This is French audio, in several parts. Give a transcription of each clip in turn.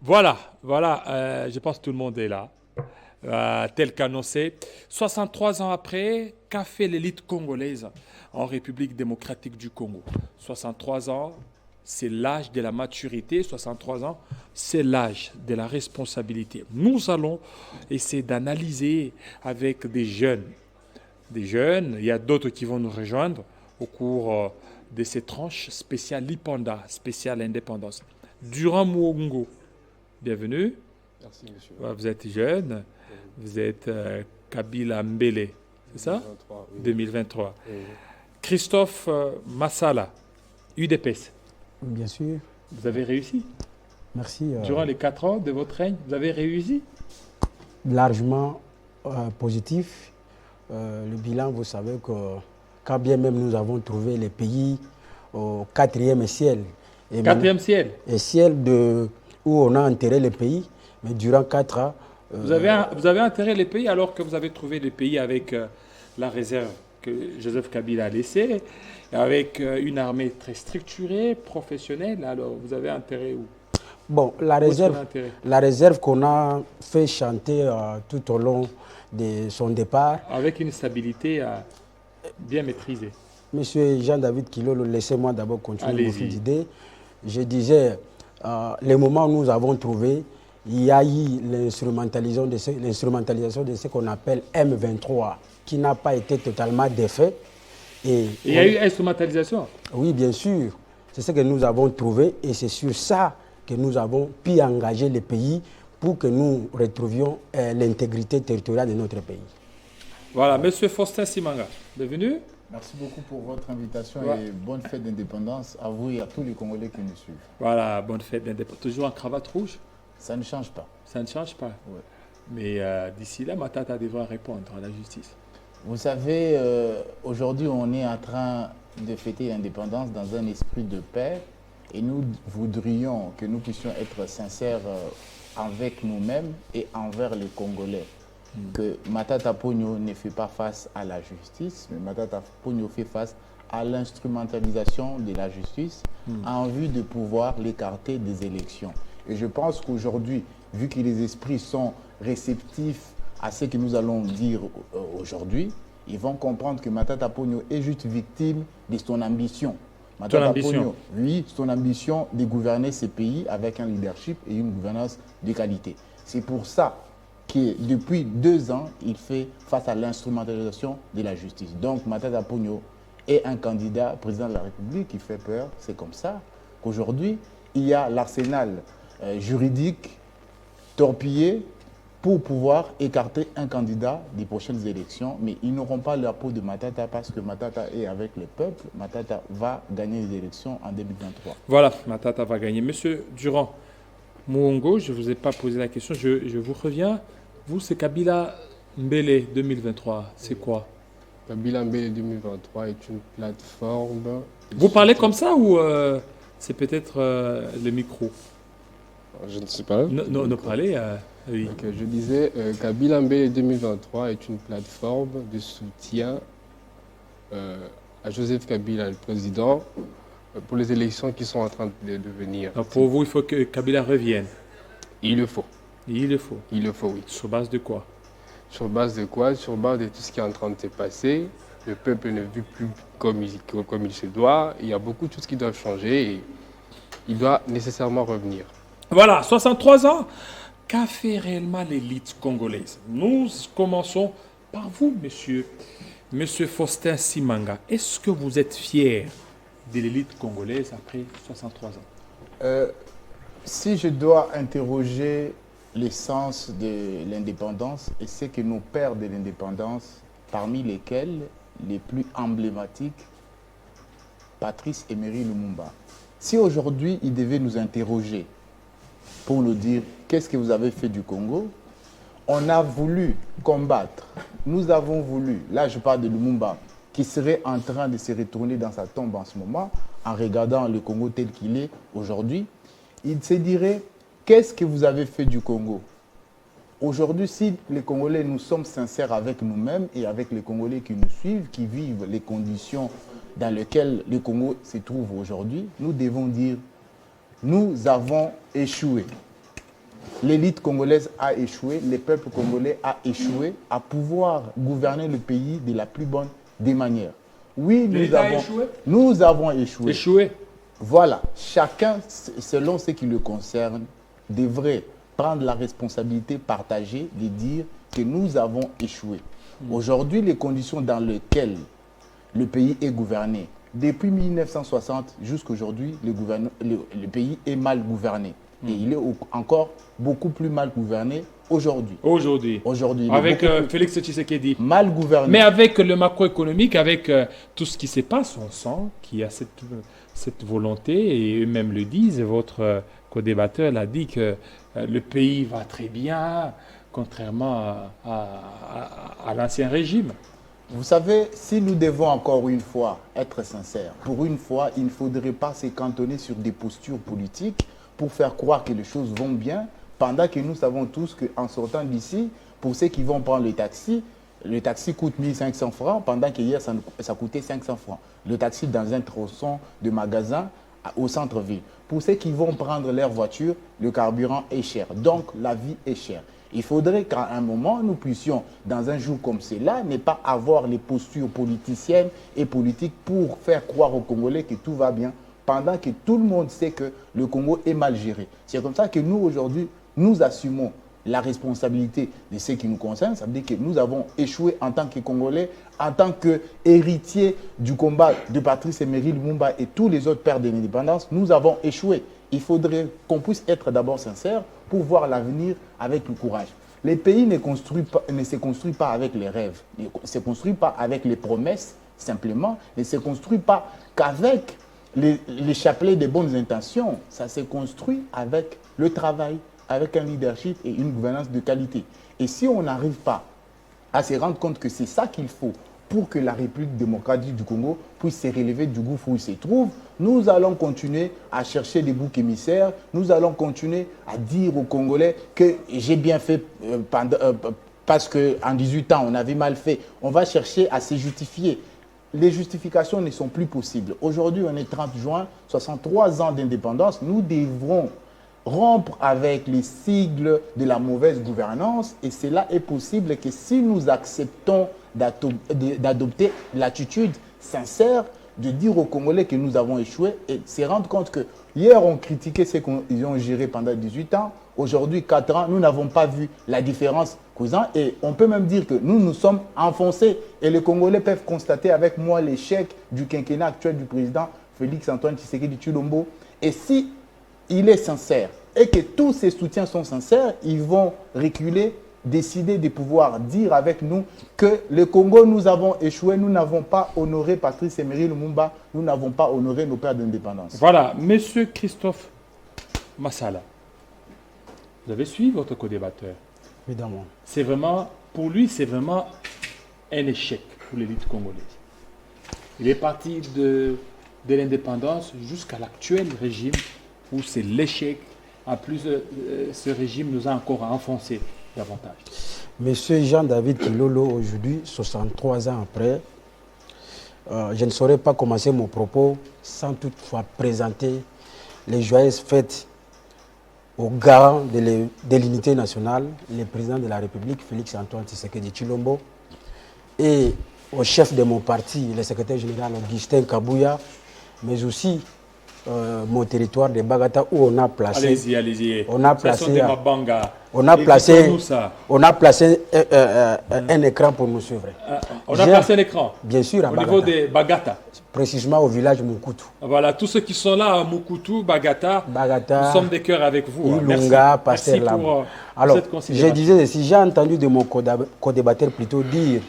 Voilà, je pense que tout le monde est là. Tel qu'annoncé. 63 ans après, qu'a fait l'élite congolaise en République démocratique du Congo? 63 ans, c'est l'âge de la maturité. 63 ans, c'est l'âge de la responsabilité. Nous allons essayer d'analyser avec des jeunes. Des jeunes, il y a d'autres qui vont nous rejoindre au cours de ces tranches spéciales Lipanda, spéciale indépendance. Durand Mwongo, bienvenue. Merci, monsieur. Vous êtes jeune, vous êtes Kabila Mbele, c'est ça? 2023, oui. 2023. Oui. Christophe Massala, UDPS. Bien sûr. Vous avez réussi. Merci. Durant les 4 ans de votre règne, vous avez réussi. Largement positif. Le bilan, vous savez que quand bien même nous avons trouvé les pays au 4e ciel. Et 4e ciel. Et ciel où on a enterré les pays, mais durant 4 ans. Vous avez enterré les pays alors que vous avez trouvé les pays avec la réserve que Joseph Kabila a laissée, avec une armée très structurée, professionnelle. Alors, vous avez enterré où? Bon, la réserve qu'on a fait chanter tout au long de son départ. Avec une stabilité bien maîtrisée. Monsieur Jean-David Kilolo, laissez-moi d'abord continuer mon fil d'idée. Je disais, les moments où nous avons trouvé, il y a eu l'instrumentalisation de ce qu'on appelle M23, qui n'a pas été totalement défait. Et il y a eu instrumentalisation? Oui, bien sûr. C'est ce que nous avons trouvé et c'est sur ça que nous avons pu engager les pays pour que nous retrouvions l'intégrité territoriale de notre pays. Voilà, Monsieur Faustin Simanga, bienvenue. Merci beaucoup pour votre invitation et bonne fête d'indépendance à vous et à tous les Congolais qui nous suivent. Voilà, bonne fête d'indépendance. Toujours en cravate rouge? Ça ne change pas. Ça ne change pas? Ouais. Mais d'ici là, Matata devra répondre à la justice. Vous savez, aujourd'hui, on est en train de fêter l'indépendance dans un esprit de paix et nous voudrions que nous puissions être sincères avec nous-mêmes et envers les Congolais. Que Matata Ponyo ne fait pas face à la justice, mais Matata Ponyo fait face à l'instrumentalisation de la justice en vue de pouvoir l'écarter des élections. Et je pense qu'aujourd'hui, vu que les esprits sont réceptifs à ce que nous allons dire aujourd'hui, ils vont comprendre que Matata Ponyo est juste victime de son ambition. Matata Ponyo, lui, son ambition de gouverner ces pays avec un leadership et une gouvernance de qualité. C'est pour ça que depuis 2 ans, il fait face à l'instrumentalisation de la justice. Donc Matata Ponyo est un candidat président de la République qui fait peur. C'est comme ça qu'aujourd'hui, il y a l'arsenal juridique torpillé pour pouvoir écarter un candidat des prochaines élections. Mais ils n'auront pas la peau de Matata parce que Matata est avec le peuple. Matata va gagner les élections en 2023. Voilà, Matata va gagner. Monsieur Durand Mwongo, je ne vous ai pas posé la question, je vous reviens. Vous, c'est Kabila Mbele 2023, c'est quoi? Kabila Mbele 2023 est une plateforme... Vous parlez comme ça ou c'est peut-être le micro? Je ne sais pas. Non, parlez. Oui. Donc, je disais, Kabila Mbele 2023 est une plateforme de soutien à Joseph Kabila, le président, pour les élections qui sont en train de venir. Donc pour vous, il faut que Kabila revienne? Il le faut. Il le faut? Il le faut, oui. Sur base de quoi? Sur base de quoi? Sur base de tout ce qui est en train de se passer. Le peuple ne vit plus comme il se doit. Il y a beaucoup de choses qui doivent changer et il doit nécessairement revenir. Voilà, 63 ans. Qu'a fait réellement l'élite congolaise? Nous commençons par vous, monsieur Faustin Simanga. Est-ce que vous êtes fier de l'élite congolaise après 63 ans? Si je dois interroger l'essence de l'indépendance et ce que nous pères de l'indépendance, parmi lesquels les plus emblématiques, Patrice Emery Lumumba. Si aujourd'hui il devait nous interroger pour nous dire qu'est-ce que vous avez fait du Congo, on a voulu combattre, nous avons voulu, là je parle de Lumumba, qui serait en train de se retourner dans sa tombe en ce moment, en regardant le Congo tel qu'il est aujourd'hui, il se dirait, qu'est-ce que vous avez fait du Congo? Aujourd'hui, si les Congolais, nous sommes sincères avec nous-mêmes et avec les Congolais qui nous suivent, qui vivent les conditions dans lesquelles le Congo se trouve aujourd'hui, nous devons dire, nous avons échoué. l'élite congolaise a échoué, le peuple congolais a échoué à pouvoir gouverner le pays de la plus bonne des manières. Oui, nous avons échoué. Échoué. Voilà, chacun, selon ce qui le concerne, devrait prendre la responsabilité partagée de dire que nous avons échoué. Aujourd'hui, les conditions dans lesquelles le pays est gouverné, depuis 1960 jusqu'à aujourd'hui, le pays est mal gouverné. Et il est encore beaucoup plus mal gouverné aujourd'hui. Aujourd'hui. Avec Félix Tshisekedi. Mal gouverné. Mais avec le macroéconomique, avec tout ce qui se passe, on sent qu'il y a cette volonté, et eux-mêmes le disent, votre co-débatteur l'a dit, que le pays va très bien, contrairement à l'ancien régime. Vous savez, si nous devons encore une fois être sincères, pour une fois, il ne faudrait pas se cantonner sur des postures politiques pour faire croire que les choses vont bien, pendant que nous savons tous qu'en sortant d'ici, pour ceux qui vont prendre le taxi coûte 1500 francs, pendant qu'hier, ça coûtait 500 francs. Le taxi dans un tronçon de magasin au centre-ville. Pour ceux qui vont prendre leur voiture, le carburant est cher. Donc, la vie est chère. Il faudrait qu'à un moment, nous puissions, dans un jour comme celui-là, ne pas avoir les postures politiciennes et politiques pour faire croire aux Congolais que tout va bien, pendant que tout le monde sait que le Congo est mal géré. C'est comme ça que nous, aujourd'hui, nous assumons la responsabilité de ce qui nous concerne. Ça veut dire que nous avons échoué en tant que Congolais, en tant qu'héritiers du combat de Patrice Emery Lumumba et tous les autres pères de l'indépendance. Nous avons échoué. Il faudrait qu'on puisse être d'abord sincère pour voir l'avenir avec le courage. Les pays ne se construisent pas avec les rêves, ne se construisent pas avec les promesses, simplement, ne se construisent pas qu'avec les chapelets des bonnes intentions. Ça se construit avec le travail, avec un leadership et une gouvernance de qualité. Et si on n'arrive pas à se rendre compte que c'est ça qu'il faut pour que la République démocratique du Congo puisse se relever du gouffre où il se trouve, nous allons continuer à chercher des boucs émissaires, nous allons continuer à dire aux Congolais que j'ai bien fait parce qu'en 18 ans, on avait mal fait. On va chercher à se justifier. Les justifications ne sont plus possibles. Aujourd'hui, on est 30 juin, 63 ans d'indépendance. Nous devrons rompre avec les sigles de la mauvaise gouvernance, et cela est possible que si nous acceptons d'adopter l'attitude sincère de dire aux Congolais que nous avons échoué et se rendre compte que hier on critiquait ce qu'ils ont géré pendant 18 ans, aujourd'hui 4 ans, nous n'avons pas vu la différence causant, et on peut même dire que nous nous sommes enfoncés, et les Congolais peuvent constater avec moi l'échec du quinquennat actuel du président Félix-Antoine Tshisekedi Tshilombo. Et si il est sincère et que tous ses soutiens sont sincères, ils vont reculer, décider de pouvoir dire avec nous que le Congo, nous avons échoué, nous n'avons pas honoré Patrice Emery Lumumba, nous n'avons pas honoré nos pères d'indépendance. Voilà, Monsieur Christophe Massala, vous avez suivi votre co-débatteur. Évidemment. C'est vraiment, pour lui, c'est vraiment un échec pour l'élite congolaise. Il est parti de l'indépendance jusqu'à l'actuel régime où c'est l'échec. En plus, ce régime nous a encore enfoncé davantage. Monsieur Jean-David Kilolo, aujourd'hui, 63 ans après, je ne saurais pas commencer mon propos sans toutefois présenter les joyeuses fêtes au garant de l'unité nationale, le président de la République, Félix-Antoine Tshisekedi Tshilombo, et au chef de mon parti, le secrétaire général Augustin Kabouya, mais aussi mon territoire de Bagata où on a placé. Allez-y. On a placé. On a placé un écran pour nous suivre. On a placé un écran. Bien sûr, à au niveau de Bagata. Précisément au village Mukutu. Voilà, tous ceux qui sont là à Mukutu, Bagata, nous sommes des cœurs avec vous. Ilunga, Pasteur Lam. Alors, je disais, si j'ai entendu de mon co-débatteur plutôt dire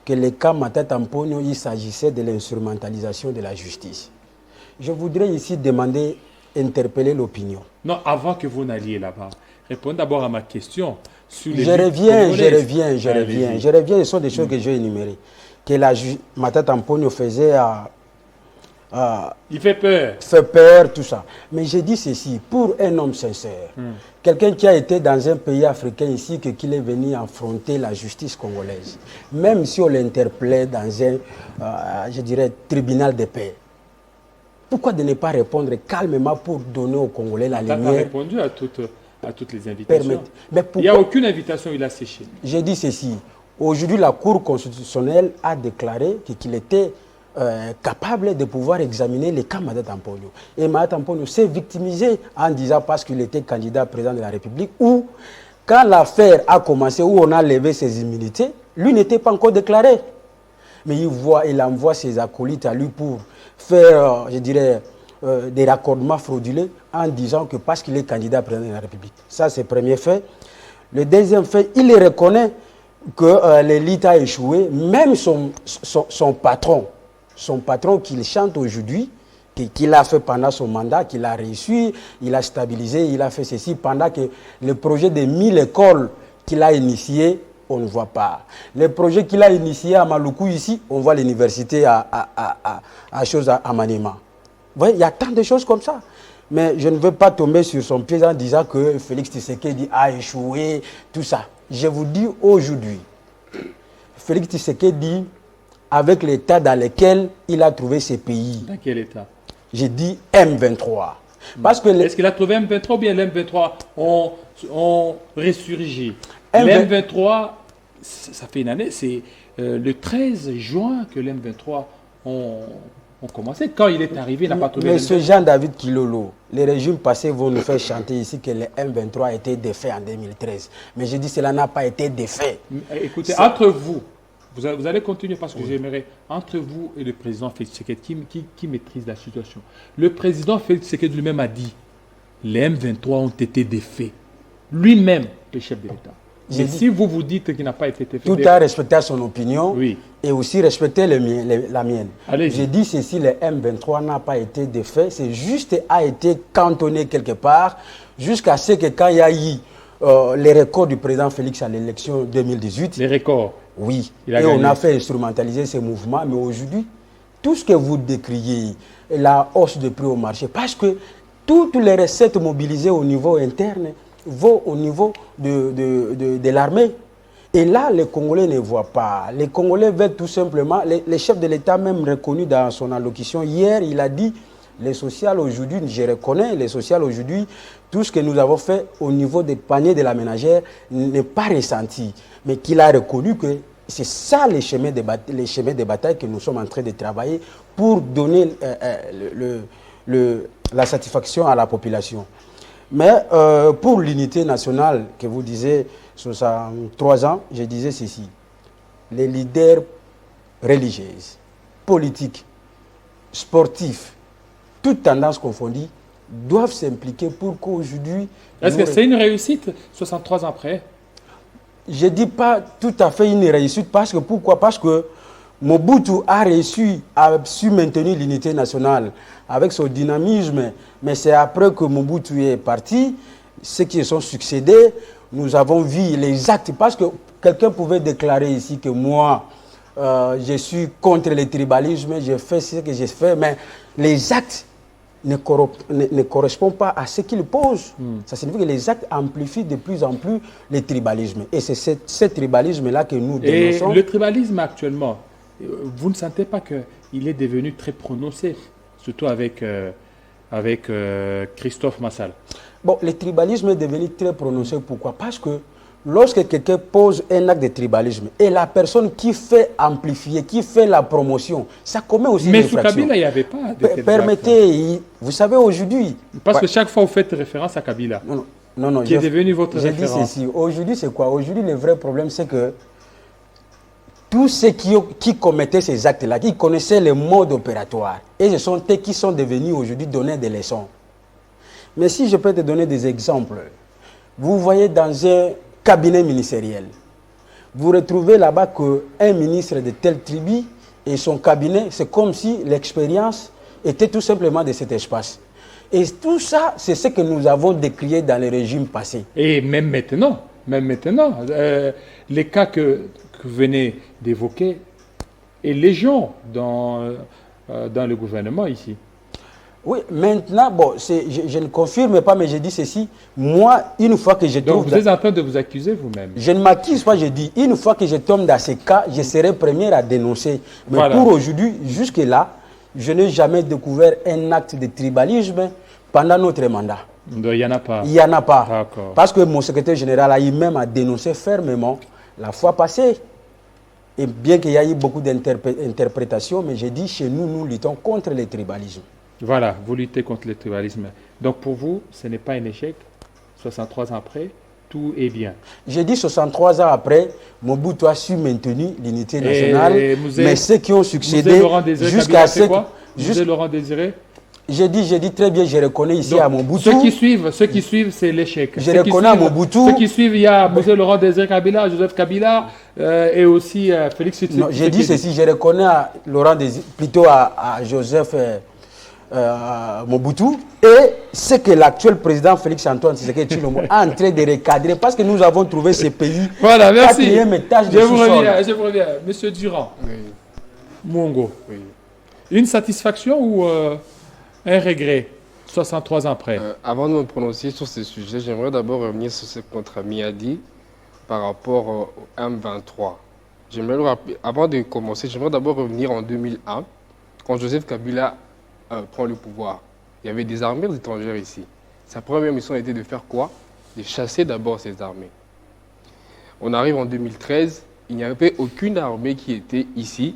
que le cas Matata Mponyo, il s'agissait de l'instrumentalisation de la justice. Je voudrais ici demander, interpeller l'opinion. Non, avant que vous n'alliez là-bas, répondez d'abord à ma question. Sur les je reviens. Ce sont des choses que j'ai énumérées. Que Matata Mponyo faisait il fait peur. Fait peur, tout ça. Mais j'ai dit ceci, pour un homme sincère, quelqu'un qui a été dans un pays africain ici, qu'il est venu affronter la justice congolaise, même si on l'interpellait dans un, je dirais, tribunal de paix, pourquoi de ne pas répondre calmement pour donner aux Congolais la lumière? Tu as répondu à toutes les invitations. Permettre. Mais Il n'y a aucune invitation, il a séché. J'ai dit ceci. Aujourd'hui, la Cour constitutionnelle a déclaré qu'il était capable de pouvoir examiner les cas Mada Tamponio. Et Mada Tamponio s'est victimisé en disant parce qu'il était candidat président de la République ou quand l'affaire a commencé, où on a levé ses immunités, lui n'était pas encore déclaré. Mais il envoie ses acolytes à lui pour faire, je dirais, des raccordements frauduleux en disant que parce qu'il est candidat président de la République. Ça, c'est le premier fait. Le deuxième fait, il reconnaît que l'élite a échoué. Même son patron qu'il chante aujourd'hui, qu'il a fait pendant son mandat, qu'il a réussi, il a stabilisé, il a fait ceci, pendant que le projet des 1000 écoles qu'il a initié, on ne voit pas. Le projet qu'il a initié à Maluku ici, on voit l'université à Maniema. Vous voyez, il y a tant de choses comme ça. Mais je ne veux pas tomber sur son pied en disant que Félix Tshisekedi a échoué, tout ça. Je vous dis aujourd'hui, Félix Tshisekedi, avec l'état dans lequel il a trouvé ces pays. Dans quel état? J'ai dit M23. Parce que est-ce qu'il a trouvé M23 ou bien l'M23 ont ressurgi? L'M23, ça fait une année, c'est le 13 juin que l'M23 ont commencé. Quand il est arrivé, il n'a pas trouvé. Monsieur Jean-David Kilolo, les régimes passés vont nous faire chanter ici que le M23 a été défait en 2013. Mais je dis cela n'a pas été défait. Écoutez, entre vous, vous allez continuer parce que j'aimerais, entre vous et le président Félix Tshisekedi, qui maîtrise la situation. Le président Félix Tshisekedi lui-même a dit les M23 ont été défaits. Lui-même, le chef de l'État. Mais si vous dites qu'il n'a pas été défait... Tout a respecté son opinion oui. Et aussi respecté la mienne. J'ai dit ceci, le M23 n'a pas été défait, c'est juste a été cantonné quelque part jusqu'à ce que quand il y a eu les records du président Félix à l'élection 2018... Les records. Oui, et on a fait instrumentaliser ces mouvements. Mais aujourd'hui, tout ce que vous décriez, la hausse de prix au marché, parce que toutes les recettes mobilisées au niveau interne vont au niveau de l'armée. Et là, les Congolais ne voient pas. Les Congolais veulent tout simplement, les chefs de l'État même reconnu dans son allocution hier, il a dit, les sociales aujourd'hui, je reconnais, les sociales aujourd'hui, tout ce que nous avons fait au niveau des paniers de la ménagère n'est pas ressenti. Mais qu'il a reconnu que c'est ça les chemins de bataille que nous sommes en train de travailler pour donner la satisfaction à la population. Mais pour l'unité nationale que vous disiez, 63 ans, je disais ceci. Les leaders religieux, politiques, sportifs, toutes tendances confondues, doivent s'impliquer pour qu'aujourd'hui... Est-ce que c'est une réussite 63 ans après? Je ne dis pas tout à fait une réussite. Parce que, pourquoi? Parce que Mobutu a réussi à maintenir l'unité nationale avec son dynamisme. Mais c'est après que Mobutu est parti, ceux qui sont succédés, nous avons vu les actes. Parce que quelqu'un pouvait déclarer ici que moi, je suis contre le tribalisme, je fais ce que j'ai fait, mais les actes ne correspondent pas à ce qu'il pose. Ça signifie que les actes amplifient de plus en plus le tribalisme. Et c'est ce tribalisme-là que nous dénonçons. Et le tribalisme actuellement, vous ne sentez pas qu'il est devenu très prononcé, surtout avec Christophe Massal? Bon, le tribalisme est devenu très prononcé. Pourquoi? Parce que lorsque quelqu'un pose un acte de tribalisme et la personne qui fait amplifier, qui fait la promotion, ça commet aussi une infraction. Mais sous Kabila, il n'y avait pas de tels permettez, vous savez aujourd'hui... Parce que chaque fois, vous faites référence à Kabila, non, qui est devenu votre référence. J'ai dit ceci. Aujourd'hui, c'est quoi? Aujourd'hui, le vrai problème, c'est que tous ceux qui commettaient ces actes-là, qui connaissaient le mode opératoire, et ce sont eux qui sont devenus aujourd'hui donner des leçons. Mais si je peux te donner des exemples, vous voyez dans un cabinet ministériel, vous retrouvez là-bas qu'un ministre de telle tribu et son cabinet, c'est comme si l'expérience était tout simplement de cet espace. Et tout ça, c'est ce que nous avons décrié dans les régimes passés. Et même maintenant, les cas que vous venez d'évoquer est légion dans le gouvernement ici. Oui, maintenant, bon, je ne confirme pas, mais je dis ceci. Moi, une fois que je trouve... Donc vous êtes en train de vous accuser vous-même? Je ne m'accuse pas, je dis, une fois que je tombe dans ces cas, je serai premier à dénoncer. Mais voilà. Pour aujourd'hui, jusque-là, je n'ai jamais découvert un acte de tribalisme pendant notre mandat. Il n'y en a pas. Il n'y en a pas. D'accord. Parce que mon secrétaire général a eu même à dénoncer fermement la fois passée. Et bien qu'il y ait eu beaucoup d'interprétations, mais j'ai dit, chez nous, nous luttons contre le tribalisme. Voilà, vous luttez contre le tribalisme. Donc pour vous, ce n'est pas un échec. 63 ans après, tout est bien. J'ai dit 63 ans après, Mobutu a su maintenir l'unité nationale. Mais ceux qui ont succédé jusqu'à ce que... Laurent Désiré. J'ai dit très bien, je reconnais ici. Donc, à Mobutu. Ceux qui suivent, c'est l'échec. Je reconnais à Mobutu. Ceux qui suivent, il y a M. Laurent Désiré Kabila, Joseph Kabila et aussi Félix Tshisekedi. Non, j'ai dit ceci, je reconnais à Laurent Désiré, plutôt à Joseph Mobutu, et ce que l'actuel président Félix Antoine Tshisekedi Tshilombo est en train de recadrer, parce que nous avons trouvé ce pays. Voilà, merci. Étage de je vous reviens. Monsieur Durand, oui. Mwongo, oui. Une satisfaction ou un regret 63 ans après? Avant de me prononcer sur ce sujet, j'aimerais d'abord revenir sur ce que notre ami a dit par rapport au M23. J'aimerais le rappeler, avant de commencer, j'aimerais d'abord revenir en 2001, quand Joseph Kabila prend le pouvoir. Il y avait des armées étrangères ici. Sa première mission était de faire quoi? De chasser d'abord ces armées. On arrive en 2013, il n'y avait aucune armée qui était ici.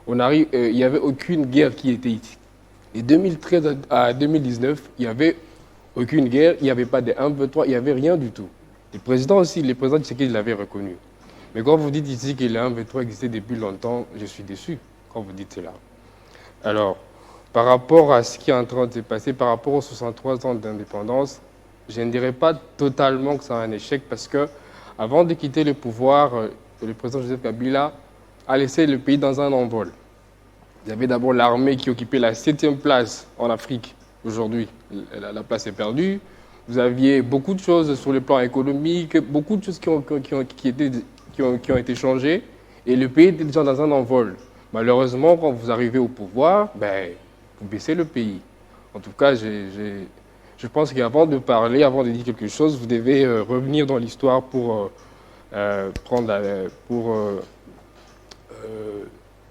Il n'y avait aucune guerre qui était ici. Et 2013 à 2019, il n'y avait aucune guerre, il n'y avait pas de 1-2-3, il n'y avait rien du tout. Le président Tshisekedi l'avait reconnu. Mais quand vous dites ici que le 1-2-3 existait depuis longtemps, je suis déçu quand vous dites cela. Alors, par rapport à ce qui est en train de se passer, par rapport aux 63 ans d'indépendance, je ne dirais pas totalement que c'est un échec parce que avant de quitter le pouvoir, le président Joseph Kabila a laissé le pays dans un envol. Il y avait d'abord l'armée qui occupait la 7e place en Afrique. Aujourd'hui, la place est perdue. Vous aviez beaucoup de choses sur le plan économique, beaucoup de choses qui ont été changées. Et le pays était déjà dans un envol. Malheureusement, quand vous arrivez au pouvoir, vous baissez le pays. En tout cas, je pense qu'avant de parler, avant de dire quelque chose, vous devez revenir dans l'histoire pour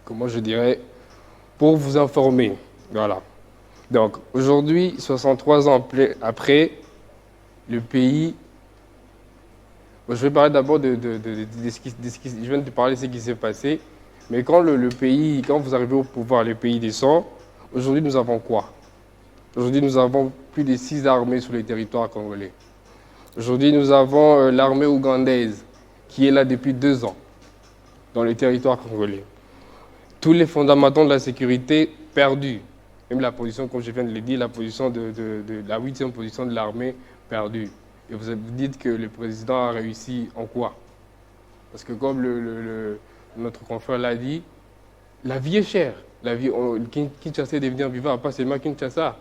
comment je dirais, pour vous informer. Voilà. Donc, aujourd'hui, 63 ans après, le pays... Je vais parler d'abord de ce qui... Je viens de parler de ce qui s'est passé. Mais quand quand vous arrivez au pouvoir, le pays descend, aujourd'hui, nous avons quoi? Aujourd'hui, nous avons plus de 6 armées sur les territoires congolais. Aujourd'hui, nous avons l'armée ougandaise qui est là depuis 2 ans dans les territoires congolais. Tous les fondamentaux de la sécurité perdus. Même la position, comme je viens de le dire, la position la 8e position de l'armée perdue. Et vous dites que le président a réussi en quoi? Parce que comme notre confrère l'a dit, la vie est chère. Kinshasa est devenir vivant, pas seulement Kinshasa.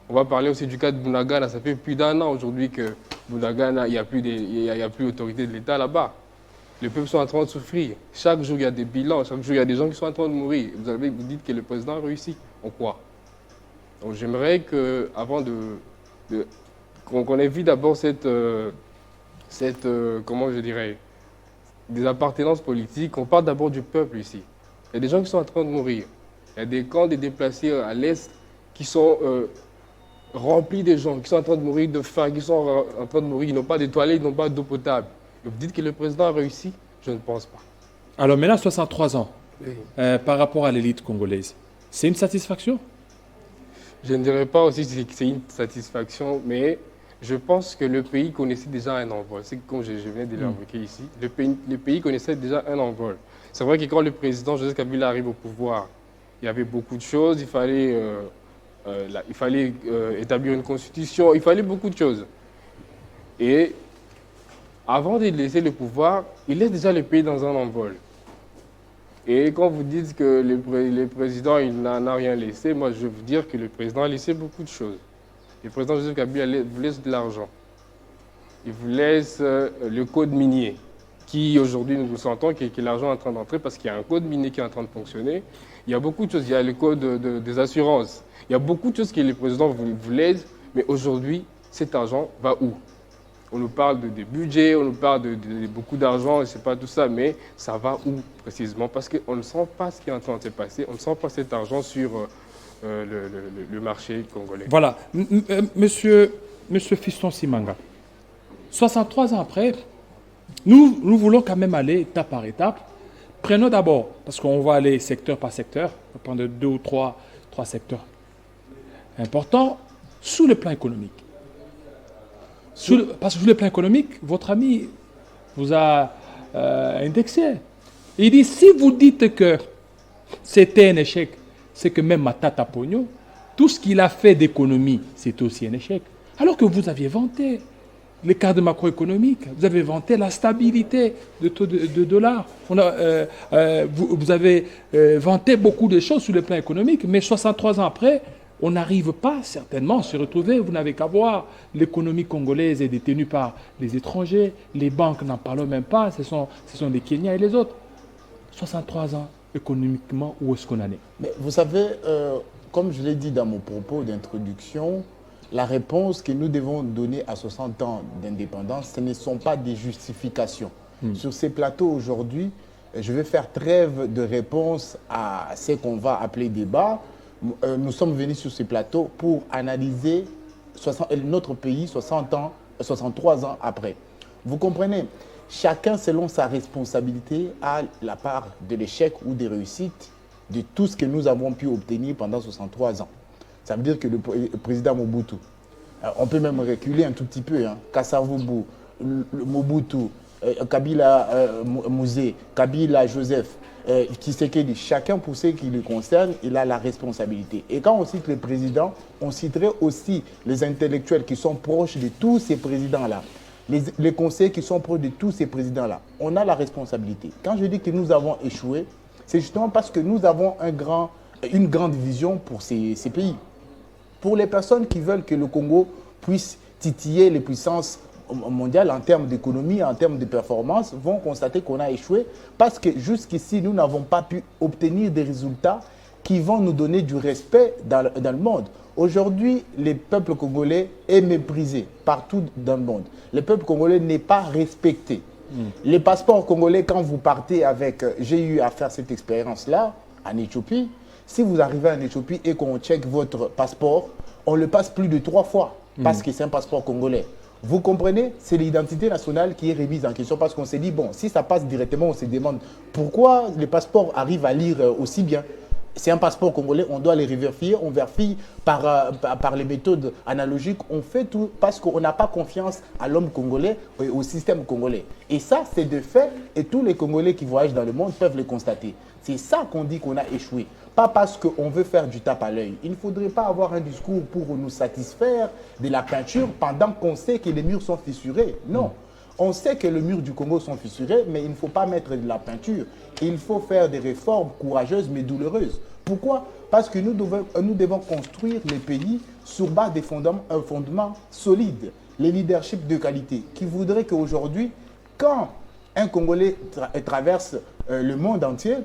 On va parler aussi du cas de Bunagana. Ça fait plus d'1 an aujourd'hui que Bunagana, il n'y a plus d'autorité de l'État là-bas. Les peuples sont en train de souffrir. Chaque jour, il y a des bilans. Chaque jour, il y a des gens qui sont en train de mourir. Vous dites que le président a réussi. En quoi? Donc, j'aimerais qu'avant qu'on évite d'abord comment je dirais, des appartenances politiques, on parle d'abord du peuple ici. Il y a des gens qui sont en train de mourir. Il y a des camps de déplacés à l'Est qui sont remplis de gens, qui sont en train de mourir de faim, qui sont en train de mourir, ils n'ont pas de toilettes, ils n'ont pas d'eau potable. Et vous dites que le président a réussi? Je ne pense pas. Alors maintenant, 63 ans, oui. Par rapport à l'élite congolaise, c'est une satisfaction? Je ne dirais pas aussi que c'est une satisfaction, mais je pense que le pays connaissait déjà un envol. C'est comme je venais de l'évoquer ici. Le pays connaissait déjà un envol. C'est vrai que quand le président Joseph Kabila arrive au pouvoir, il y avait beaucoup de choses. Il fallait établir une constitution. Il fallait beaucoup de choses. Et avant de laisser le pouvoir, il laisse déjà le pays dans un envol. Et quand vous dites que le président n'en a rien laissé, moi je vais vous dire que le président a laissé beaucoup de choses. Le président Joseph Kabila vous laisse de l'argent. Il vous laisse le code minier, qui aujourd'hui nous sentons que l'argent est en train d'entrer parce qu'il y a un code minier qui est en train de fonctionner. Il y a beaucoup de choses, il y a le code des assurances. Il y a beaucoup de choses que le président vous laisse, mais aujourd'hui, cet argent va où? On nous parle de budget, on nous parle de beaucoup d'argent, je ne sais pas tout ça, mais ça va où précisément? Parce qu'on ne sent pas ce qui est en train de se passer, on ne sent pas cet argent sur le marché congolais. Voilà. Monsieur M. Fiston Simanga, 63 ans après, nous voulons quand même aller étape par étape. Prenons d'abord, parce qu'on va aller secteur par secteur, on va prendre 2 ou 3 secteurs importants, sous le plan économique. Parce que sur le plan économique, votre ami vous a indexé. Il dit, si vous dites que c'était un échec, c'est que même Matata Ponyo, tout ce qu'il a fait d'économie, c'est aussi un échec. Alors que vous aviez vanté les cadres macroéconomiques, vous avez vanté la stabilité de taux de dollar. Vous avez vanté beaucoup de choses sur le plan économique, mais 63 ans après, on n'arrive pas certainement à se retrouver. Vous n'avez qu'à voir, l'économie congolaise est détenue par les étrangers, les banques n'en parlent même pas, ce sont les Kenyans et les autres. 63 ans, économiquement, où est-ce qu'on en est? Mais vous savez, comme je l'ai dit dans mon propos d'introduction, la réponse que nous devons donner à 60 ans d'indépendance, ce ne sont pas des justifications. Sur ces plateaux aujourd'hui, je vais faire trêve de réponse à ce qu'on va appeler débat. Nous sommes venus sur ces plateaux pour analyser notre pays 63 ans après. Vous comprenez? Chacun, selon sa responsabilité, a la part de l'échec ou des réussites de tout ce que nous avons pu obtenir pendant 63 ans. Ça veut dire que le président Mobutu, on peut même reculer un tout petit peu, hein, Kasavubu, Mobutu, Kabila Mouzé, Kabila Joseph, Tshisekedi, chacun pour ce qui le concerne, il a la responsabilité. Et quand on cite les présidents, on citerait aussi les intellectuels qui sont proches de tous ces présidents-là. Les conseillers qui sont proches de tous ces présidents-là. On a la responsabilité. Quand je dis que nous avons échoué, c'est justement parce que nous avons une grande vision pour ces pays. Pour les personnes qui veulent que le Congo puisse titiller les puissances mondiales en termes d'économie, en termes de performance, vont constater qu'on a échoué parce que jusqu'ici, nous n'avons pas pu obtenir des résultats qui vont nous donner du respect dans le monde. Aujourd'hui, le peuple congolais est méprisé partout dans le monde. Le peuple congolais n'est pas respecté. Les passeports congolais, quand vous partez avec... J'ai eu à faire cette expérience-là en Éthiopie. Si vous arrivez en Éthiopie et qu'on check votre passeport, on le passe plus de 3 fois parce que c'est un passeport congolais. Vous comprenez? C'est l'identité nationale qui est remise en question parce qu'on s'est dit, bon, si ça passe directement, on se demande pourquoi les passeports arrivent à lire aussi bien. C'est un passeport congolais, on doit les vérifier, on vérifie par les méthodes analogiques, on fait tout parce qu'on n'a pas confiance à l'homme congolais et au système congolais. Et ça, c'est de fait, et tous les Congolais qui voyagent dans le monde peuvent le constater. C'est ça qu'on dit qu'on a échoué, pas parce qu'on veut faire du tape à l'œil. Il ne faudrait pas avoir un discours pour nous satisfaire de la peinture pendant qu'on sait que les murs sont fissurés. Non. On sait que les murs du Congo sont fissurés, mais il ne faut pas mettre de la peinture. Il faut faire des réformes courageuses mais douloureuses. Pourquoi? Parce que nous devons construire les pays sur base des fondements solides, les leaderships de qualité, qui voudraient qu'aujourd'hui, quand un Congolais traverse le monde entier,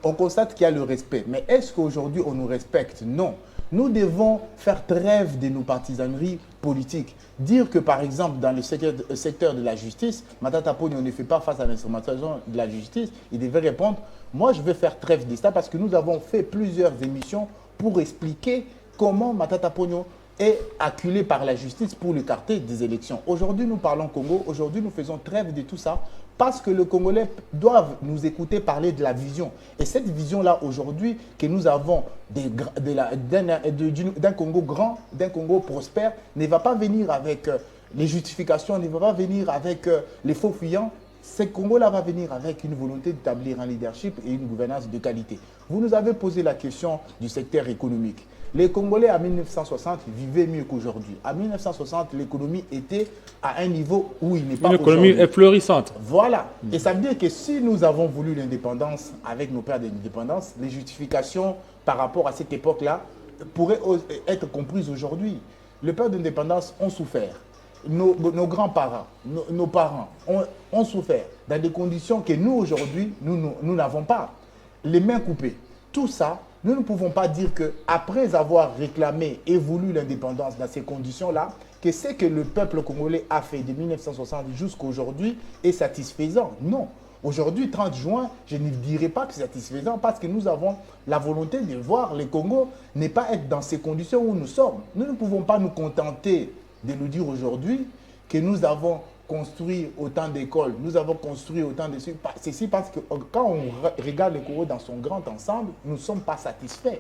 on constate qu'il y a le respect. Mais est-ce qu'aujourd'hui on nous respecte? Non. Nous devons faire trêve de nos partisaneries politiques. Dire que, par exemple, dans le secteur de la justice, Matata Ponyo ne fait pas face à l'instrumentalisation de la justice, il devait répondre, moi je vais faire trêve de ça parce que nous avons fait plusieurs émissions pour expliquer comment Matata Ponyo est acculé par la justice pour l'écarter des élections. Aujourd'hui, nous parlons Congo, aujourd'hui nous faisons trêve de tout ça parce que les Congolais doivent nous écouter parler de la vision. Et cette vision-là, aujourd'hui, que nous avons d'un Congo grand, d'un Congo prospère, ne va pas venir avec les justifications, ne va pas venir avec les faux fuyants. Ce Congo-là va venir avec une volonté d'établir un leadership et une gouvernance de qualité. Vous nous avez posé la question du secteur économique. Les Congolais, en 1960, vivaient mieux qu'aujourd'hui. En 1960, l'économie était à un niveau où il n'est pas aujourd'hui. L'économie est florissante. Voilà. Et ça veut dire que si nous avons voulu l'indépendance avec nos pères de l'indépendance, les justifications par rapport à cette époque-là pourraient être comprises aujourd'hui. Les pères d'indépendance ont souffert. Nos grands-parents, nos parents ont souffert dans des conditions que nous, aujourd'hui, nous n'avons pas. Les mains coupées. Tout ça, nous ne pouvons pas dire qu'après avoir réclamé et voulu l'indépendance dans ces conditions-là, que ce que le peuple congolais a fait de 1960 jusqu'à aujourd'hui est satisfaisant. Non. Aujourd'hui, 30 juin, je ne dirais pas que c'est satisfaisant parce que nous avons la volonté de voir le Congo ne pas être dans ces conditions où nous sommes. Nous ne pouvons pas nous contenter de nous dire aujourd'hui que nous avons construit autant d'écoles, nous avons construit autant de... Ceci parce que quand on regarde le Congo dans son grand ensemble, nous ne sommes pas satisfaits.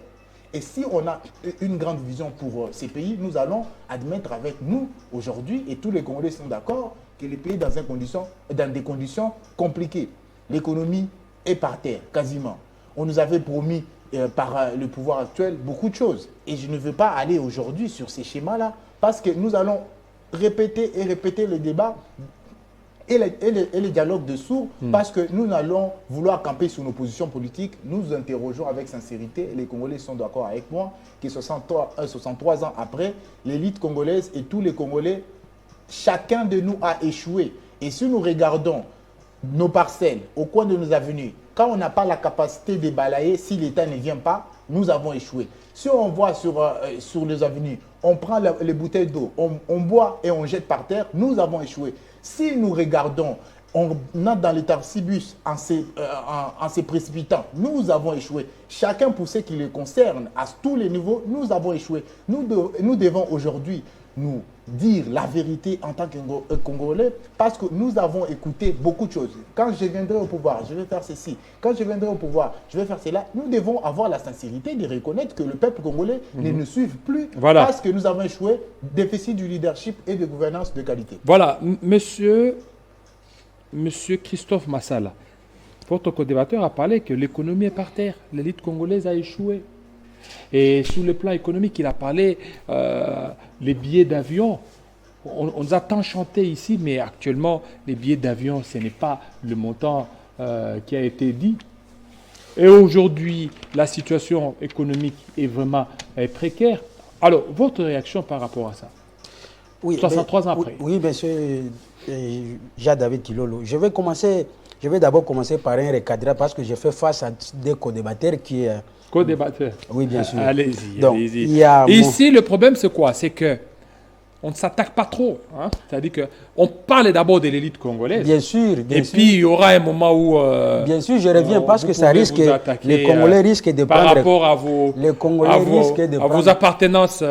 Et si on a une grande vision pour ces pays, nous allons admettre avec nous aujourd'hui, et tous les Congolais sont d'accord, que les pays dans des conditions compliquées. L'économie est par terre, quasiment. On nous avait promis par le pouvoir actuel beaucoup de choses. Et je ne veux pas aller aujourd'hui sur ces schémas-là, parce que nous allons répéter et répéter le débat et les dialogues de sourds, parce que nous allons vouloir camper sur nos positions politiques. Nous interrogeons avec sincérité, et les Congolais sont d'accord avec moi, que 63 ans après, l'élite congolaise et tous les Congolais, chacun de nous a échoué. Et si nous regardons nos parcelles au coin de nos avenues, quand on n'a pas la capacité de balayer, si l'État ne vient pas, nous avons échoué. Si on voit sur les avenues, on prend les bouteilles d'eau, on boit et on jette par terre, nous avons échoué. Si nous regardons, on entre dans l'état cibus en se précipitant, nous avons échoué. Chacun pour ce qui le concerne, à tous les niveaux, nous avons échoué. Nous devons aujourd'hui nous dire la vérité en tant que Congolais, parce que nous avons écouté beaucoup de choses. Quand je viendrai au pouvoir, je vais faire ceci. Quand je viendrai au pouvoir, je vais faire cela. Nous devons avoir la sincérité de reconnaître que le peuple congolais ne nous suit plus, parce que nous avons échoué, déficit du leadership et de gouvernance de qualité. Voilà, monsieur Christophe Massala, votre co-débatteur a parlé que l'économie est par terre, l'élite congolaise a échoué. Et sur le plan économique, il a parlé les billets d'avion. On nous a tant chanté ici, mais actuellement, les billets d'avion, ce n'est pas le montant qui a été dit. Et aujourd'hui, la situation économique est vraiment précaire. Alors, votre réaction par rapport à ça? Oui, 63 ans après. Oui, monsieur Jean-David Kilolo. Je vais d'abord commencer par un recadrage parce que j'ai fait face à des co-débatteurs qui... Co-débatteur. Oui, bien sûr. Allez-y, Donc, allez-y. Ici, le problème, c'est quoi? C'est que on ne s'attaque pas trop. Hein? C'est-à-dire qu'on parle d'abord de l'élite congolaise. Bien sûr. Et puis, il y aura un moment où... bien sûr, je reviens parce que ça risque... Les Congolais risquent de prendre... Par rapport à vos... Les Congolais risquent de prendre... vos appartenances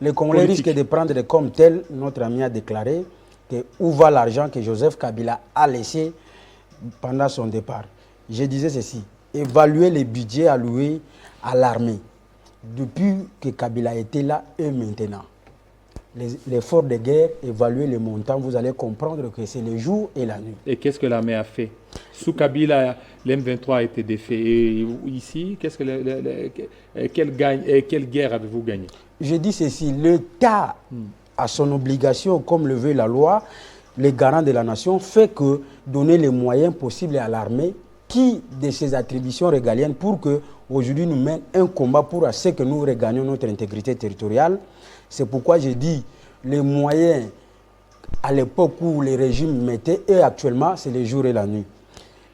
les Congolais risquent de prendre comme tel, notre ami a déclaré, que où va l'argent que Joseph Kabila a laissé pendant son départ. Je disais ceci. Évaluer les budgets alloués à l'armée depuis que Kabila était là et maintenant. L'effort de guerre, évaluer les montants, vous allez comprendre que c'est le jour et la nuit. Et qu'est-ce que l'armée a fait? Sous Kabila, l'M23 a été défait. Et ici, quelle guerre avez-vous gagné? Je dis ceci, l'État a son obligation, comme le veut la loi, les garants de la nation, fait que donner les moyens possibles à l'armée qui de ses attributions régaliennes pour que aujourd'hui nous mène un combat pour ce que nous regagnions notre intégrité territoriale. C'est pourquoi j'ai dit les moyens à l'époque où les régimes mettaient et actuellement c'est le jour et la nuit.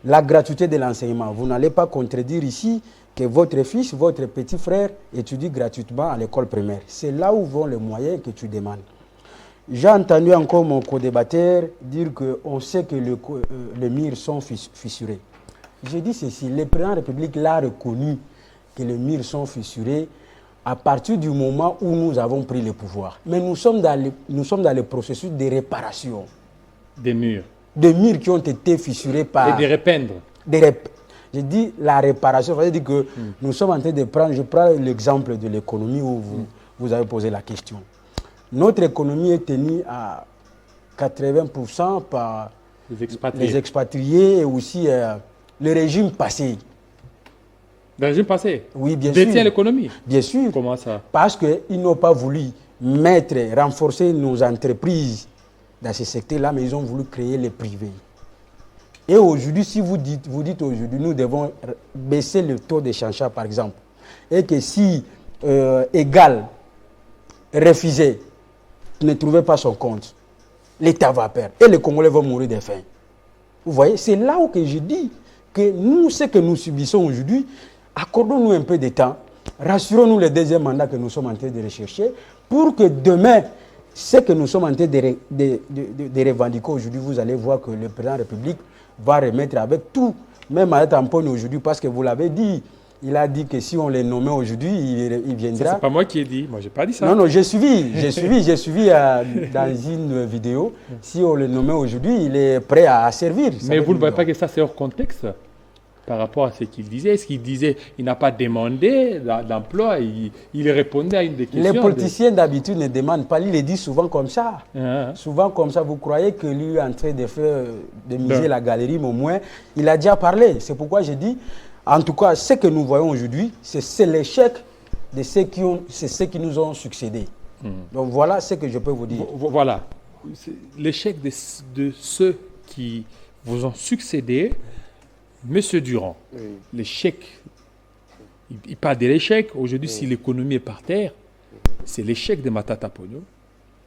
La gratuité de l'enseignement, vous n'allez pas contredire ici que votre fils, votre petit frère étudie gratuitement à l'école primaire. C'est là où vont les moyens que tu demandes. J'ai entendu encore mon co-débatteur dire qu'on sait que les murs sont fissurés. J'ai dit ceci, le président de la République l'a reconnu que les murs sont fissurés à partir du moment où nous avons pris le pouvoir. Mais nous sommes dans le processus de réparation. Des murs. Des murs qui ont été fissurés par... Et de repeindre. Je dis la réparation, ça veut dire que nous sommes en train de prendre... Je prends l'exemple de l'économie où vous avez posé la question. Notre économie est tenue à 80% par les expatriés et aussi le régime passé. Le régime passé? Oui, bien sûr. Détient l'économie? Bien sûr. Comment ça? Parce qu'ils n'ont pas voulu renforcer nos entreprises dans ce secteur-là, mais ils ont voulu créer les privés. Et aujourd'hui, si vous dites aujourd'hui, nous devons baisser le taux d'échange, par exemple, et que si égal refusé ne trouvait pas son compte, l'État va perdre et les Congolais vont mourir de faim. Vous voyez, c'est là où que je dis que nous, ce que nous subissons aujourd'hui, accordons-nous un peu de temps, rassurons-nous le deuxième mandat que nous sommes en train de rechercher pour que demain, ce que nous sommes en train de revendiquer aujourd'hui, vous allez voir que le président de la République va remettre avec tout, même à Tampone aujourd'hui, parce que vous l'avez dit, Il a dit que si on les nommait aujourd'hui, il viendra. Ça, c'est pas moi qui ai dit. Moi, j'ai pas dit ça. Non, non, j'ai suivi dans une vidéo. Si on le nommait aujourd'hui, il est prêt à servir. Mais vous ne voyez pas que ça, c'est hors contexte par rapport à ce qu'il disait? Est-ce qu'il disait qu'il n'a pas demandé d'emploi? Il répondait à une des questions. Les politiciens d'habitude ne demandent pas. Il le dit souvent comme ça. Souvent comme ça. Vous croyez que lui est en train de miser la galerie, mais au moins, il a déjà parlé. C'est pourquoi j'ai dit, en tout cas, ce que nous voyons aujourd'hui, c'est l'échec de ceux qui nous ont succédé. Donc voilà ce que je peux vous dire. Voilà. L'échec de ceux qui vous ont succédé. Monsieur Durand, l'échec, il parle de l'échec. Aujourd'hui, si l'économie est par terre, c'est l'échec de Matata Ponyo,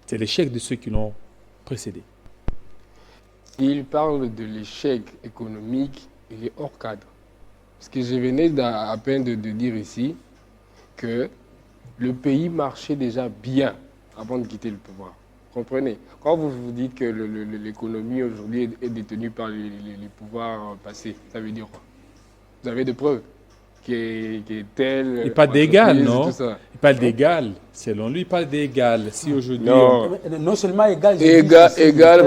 c'est l'échec de ceux qui l'ont précédé. Il parle de l'échec économique, il est hors cadre. Parce que je venais à peine de dire ici que le pays marchait déjà bien avant de quitter le pouvoir. Comprenez? Quand vous vous dites que l'économie aujourd'hui est détenue par les pouvoirs passés, ça veut dire quoi? Vous avez des preuves qui est telle... Il parle d'égal, non? Il parle d'égal. Selon lui, il parle d'égal. Si aujourd'hui... Non seulement égal... Égal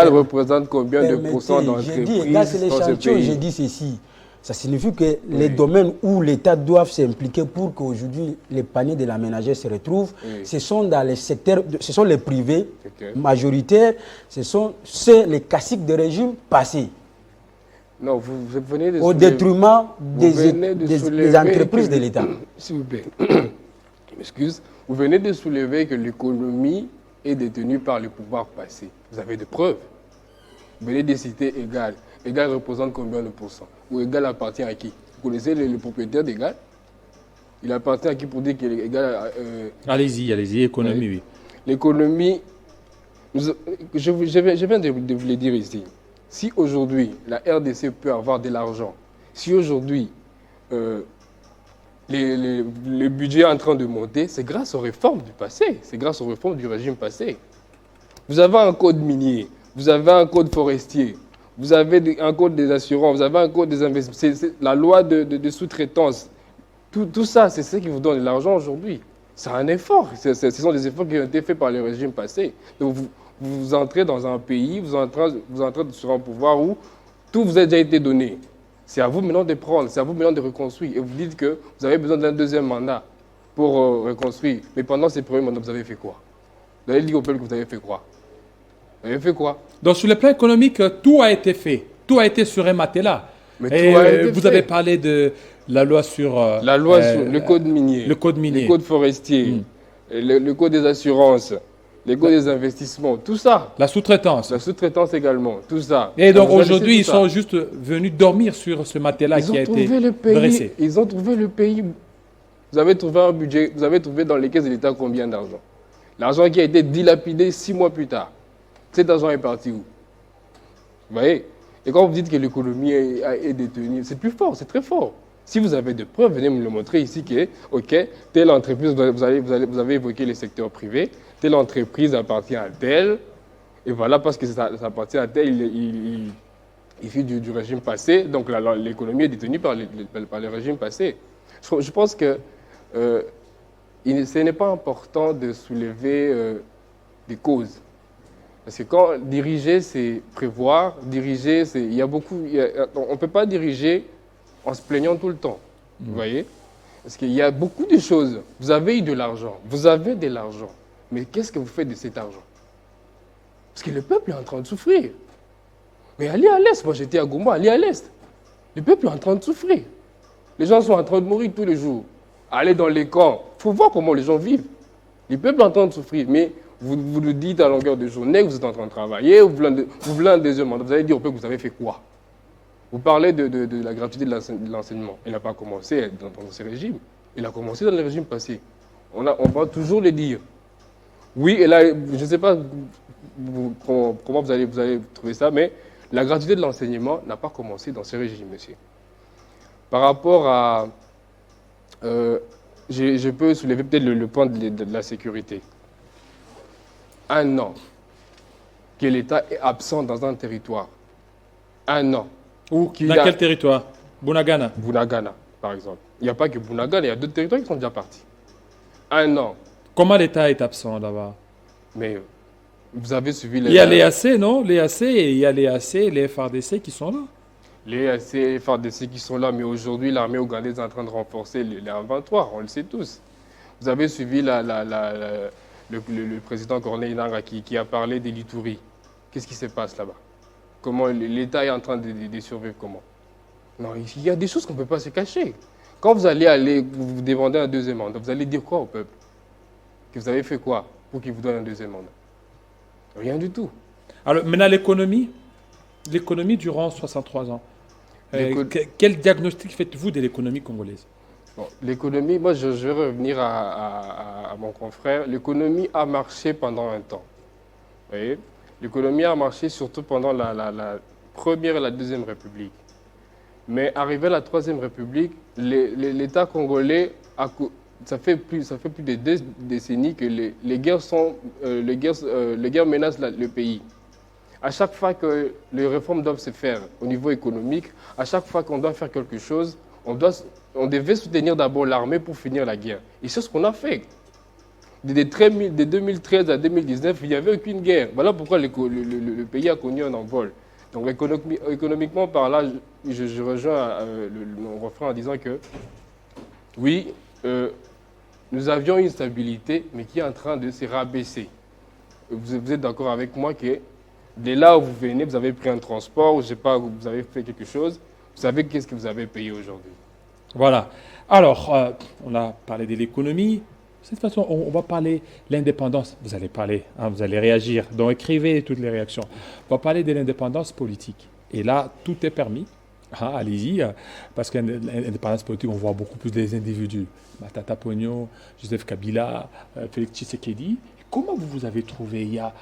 représente combien de pourcents d'entreprises? J'ai dit égal, c'est l'échantillon. J'ai dit ceci. Ça signifie que les domaines où l'État doit s'impliquer pour qu'aujourd'hui les paniers de la ménagère se retrouvent, ce sont dans les secteurs, ce sont les privés majoritaires, ce sont les classiques de régime passés. Non, vous venez de au détriment des entreprises de l'État. S'il vous plaît, je m'excuse. Vous venez de soulever que l'économie est détenue par le pouvoir passé. Vous avez des preuves. Vous venez de citer Égal. Égal représente combien de pourcents? Ou Égal appartient à qui? Vous connaissez le propriétaire d'Égal? Il appartient à qui pour dire qu'il est Égal Allez-y, économie, oui. L'économie, je viens de vous le dire ici. Si aujourd'hui, la RDC peut avoir de l'argent, si aujourd'hui, le budget est en train de monter, c'est grâce aux réformes du passé, c'est grâce aux réformes du régime passé. Vous avez un code minier, vous avez un code forestier, vous avez un code des assurances, vous avez un code des investissements, c'est la loi de sous-traitance. Tout ça, c'est ce qui vous donne de l'argent aujourd'hui. C'est un effort. Ce sont des efforts qui ont été faits par le régime passé. Donc vous entrez dans un pays, vous entrez sur un pouvoir où tout vous a déjà été donné. C'est à vous maintenant de prendre, c'est à vous maintenant de reconstruire. Et vous dites que vous avez besoin d'un deuxième mandat pour reconstruire. Mais pendant ces premiers mandats, vous avez fait quoi? Vous avez dit au peuple que vous avez fait quoi? Vous avez fait quoi? Donc sur le plan économique, tout a été fait. Tout a été sur un matelas. Et vous avez parlé de la loi sur... sur le code minier. Le code minier. Le code forestier. Le code des assurances. Le code des investissements. Tout ça. La sous-traitance. La sous-traitance également. Tout ça. Et donc aujourd'hui, ils sont juste venus dormir sur ce matelas qui a été dressé. Ils ont trouvé le pays. Vous avez trouvé un budget. Vous avez trouvé dans les caisses de l'État combien d'argent? L'argent qui a été dilapidé 6 mois plus tard. Cet argent est parti où? Vous voyez? Et quand vous dites que l'économie est détenue, c'est plus fort, c'est très fort. Si vous avez des preuves, venez me le montrer ici que, OK, telle entreprise, vous avez évoqué les secteurs privés, telle entreprise appartient à telle, et voilà, parce que ça appartient à telle, il fait du régime passé, donc l'économie est détenue par le régime passé. Je pense que ce n'est pas important de soulever des causes. Parce que quand diriger, c'est prévoir, diriger, c'est... on ne peut pas diriger en se plaignant tout le temps, vous voyez? Parce qu'il y a beaucoup de choses. Vous avez eu de l'argent, vous avez de l'argent, mais qu'est-ce que vous faites de cet argent? Parce que le peuple est en train de souffrir. Mais allez à l'Est, moi j'étais à Goma, allez à l'Est. Le peuple est en train de souffrir. Les gens sont en train de mourir tous les jours. Allez dans les camps, il faut voir comment les gens vivent. Le peuple est en train de souffrir, mais... Vous le dites à longueur de journée, vous êtes en train de travailler, vous voulez un deuxième mandat, vous allez dire au peuple que vous avez fait quoi? Vous parlez de la gratuité de l'enseignement. Elle n'a pas commencé dans ce régime, elle a commencé dans le régime passé. On va toujours le dire. Oui, et là, je ne sais pas comment vous allez trouver ça, mais la gratuité de l'enseignement n'a pas commencé dans ce régime, monsieur. Par rapport à... je peux soulever peut-être le point de la sécurité. 1 an que l'État est absent dans un territoire. 1 an. Dans quel territoire? Bunagana. Bunagana. par exemple. Il n'y a pas que Bounagan, il y a d'autres territoires qui sont déjà partis. 1 an. Comment l'État est absent là-bas? Mais vous avez suivi Il y a les AC, non? Les AC, et il y a les AC et les FARDC qui sont là. Les AC et les FARDC qui sont là, mais aujourd'hui, l'armée ougandaise est en train de renforcer les 23, on le sait tous. Vous avez suivi le président Corneille Nangaa qui a parlé des Litouris. Qu'est-ce qui se passe là-bas? Comment l'État est en train de survivre comment? Non, il y a des choses qu'on ne peut pas se cacher. Quand vous allez vous demander un deuxième mandat, vous allez dire quoi au peuple? Que vous avez fait quoi pour qu'il vous donne un deuxième mandat? Rien du tout. Alors maintenant l'économie durant 63 ans. Quel diagnostic faites-vous de l'économie congolaise? Bon, l'économie, moi je vais revenir à mon confrère. L'économie a marché pendant un temps. Vous voyez? L'économie a marché surtout pendant la première et la deuxième République. Mais arrivé à la troisième République, l'État congolais, ça fait plus de 2 décennies que les guerres menacent le pays. À chaque fois que les réformes doivent se faire au niveau économique, à chaque fois qu'on doit faire quelque chose, on devait soutenir d'abord l'armée pour finir la guerre. Et c'est ce qu'on a fait. De 2013 à 2019, il n'y avait aucune guerre. Voilà pourquoi le pays a connu un envol. Donc économiquement par là, je rejoins mon refrain en disant que oui, nous avions une stabilité, mais qui est en train de se rabaisser. Vous êtes d'accord avec moi que dès là où vous venez, vous avez pris un transport, je ne sais pas, vous avez fait quelque chose, vous savez qu'est-ce que vous avez payé aujourd'hui. Voilà. Alors, on a parlé de l'économie. De cette façon, on va parler de l'indépendance. Vous allez parler, hein, vous allez réagir. Donc, écrivez toutes les réactions. On va parler de l'indépendance politique. Et là, tout est permis. Hein, allez-y, parce que l'indépendance politique, on voit beaucoup plus des individus. Matata Ponyo, Joseph Kabila, Félix Tshisekedi. Comment vous avez trouvé il y a,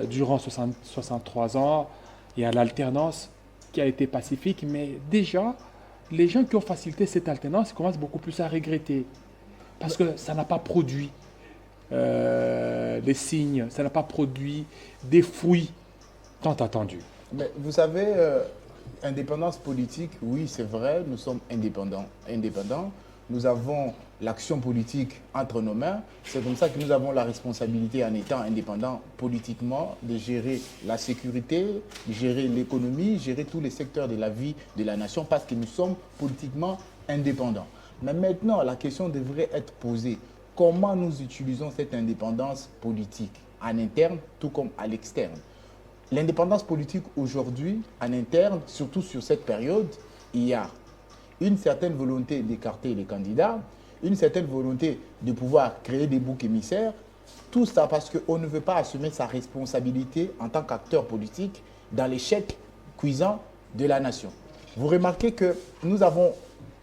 durant 63 ans, il y a l'alternance qui a été pacifique, mais déjà, les gens qui ont facilité cette alternance commencent beaucoup plus à regretter. Parce que ça n'a pas produit des signes, ça n'a pas produit des fruits tant attendus. Mais vous savez, indépendance politique, oui, c'est vrai, nous sommes indépendants. Nous avons l'action politique entre nos mains. C'est comme ça que nous avons la responsabilité, en étant indépendants politiquement, de gérer la sécurité, de gérer l'économie, gérer tous les secteurs de la vie de la nation, parce que nous sommes politiquement indépendants. Mais maintenant, la question devrait être posée. Comment nous utilisons cette indépendance politique, en interne, tout comme à l'externe? L'indépendance politique aujourd'hui, en interne, surtout sur cette période, il y a une certaine volonté d'écarter les candidats, une certaine volonté de pouvoir créer des boucs émissaires. Tout ça parce qu'on ne veut pas assumer sa responsabilité en tant qu'acteur politique dans l'échec cuisant de la nation. Vous remarquez que nous avons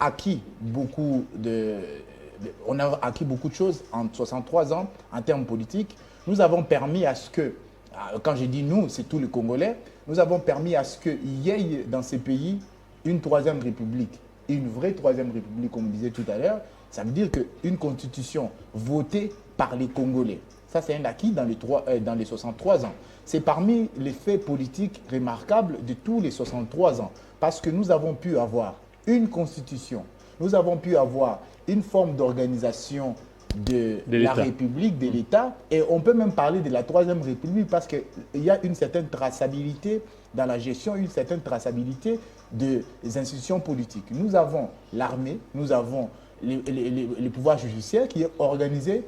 acquis beaucoup de choses en 63 ans en termes politiques. Nous avons permis à ce que, quand je dis nous, c'est tous les Congolais, nous avons permis à ce qu'il y ait dans ces pays une troisième république. Une vraie troisième république, comme on disait tout à l'heure, ça veut dire qu'une constitution votée par les Congolais. Ça, c'est un acquis dans les 63 ans. C'est parmi les faits politiques remarquables de tous les 63 ans. Parce que nous avons pu avoir une constitution, nous avons pu avoir une forme d'organisation de la République, de l'État, et on peut même parler de la troisième République parce qu'il y a une certaine traçabilité dans la gestion, une certaine traçabilité des institutions politiques. Nous avons l'armée, nous avons le pouvoir judiciaire qui est organisé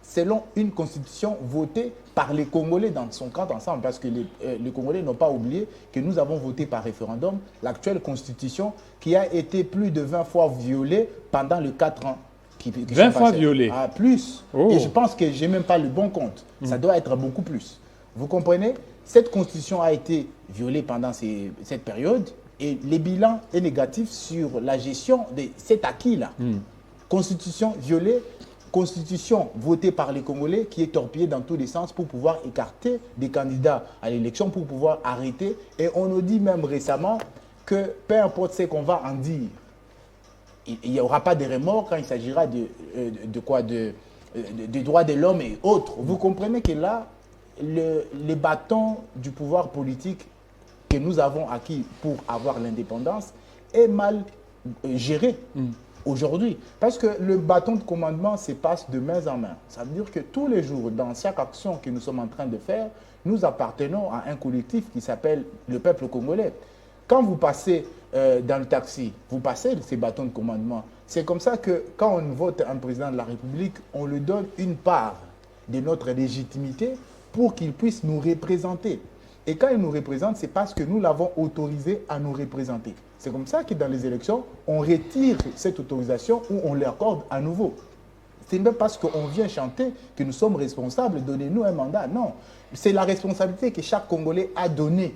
selon une constitution votée par les Congolais dans son camp ensemble, parce que les Congolais n'ont pas oublié que nous avons voté par référendum l'actuelle constitution qui a été plus de 20 fois violée pendant les 4 ans. 20 fois violée? Ah, plus. Oh. Et je pense que je n'ai même pas le bon compte. Ça doit être beaucoup plus. Vous comprenez? Cette constitution a été violée pendant cette période et le bilan est négatif sur la gestion de cet acquis-là. Constitution violée, constitution votée par les Congolais qui est torpillée dans tous les sens pour pouvoir écarter des candidats à l'élection, pour pouvoir arrêter. Et on nous dit même récemment que peu importe ce qu'on va en dire, il n'y aura pas de remords quand il s'agira de droits de l'homme et autres. Vous comprenez que là, les bâtons du pouvoir politique que nous avons acquis pour avoir l'indépendance est mal gérer aujourd'hui. Parce que le bâton de commandement se passe de main en main. Ça veut dire que tous les jours, dans chaque action que nous sommes en train de faire, nous appartenons à un collectif qui s'appelle le peuple congolais. Quand vous passez dans le taxi, vous passez ces bâtons de commandement. C'est comme ça que quand on vote un président de la République, on lui donne une part de notre légitimité pour qu'il puisse nous représenter. Et quand il nous représente, c'est parce que nous l'avons autorisé à nous représenter. C'est comme ça que dans les élections, on retire cette autorisation ou on l'accorde à nouveau. C'est même parce qu'on vient chanter que nous sommes responsables, donnez-nous un mandat. Non, c'est la responsabilité que chaque Congolais a donnée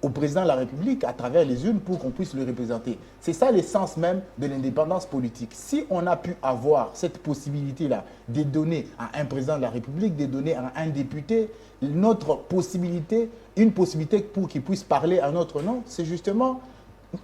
au président de la République à travers les urnes pour qu'on puisse le représenter. C'est ça l'essence même de l'indépendance politique. Si on a pu avoir cette possibilité-là de donner à un président de la République, de donner à un député notre possibilité, une possibilité pour qu'il puisse parler à notre nom, c'est justement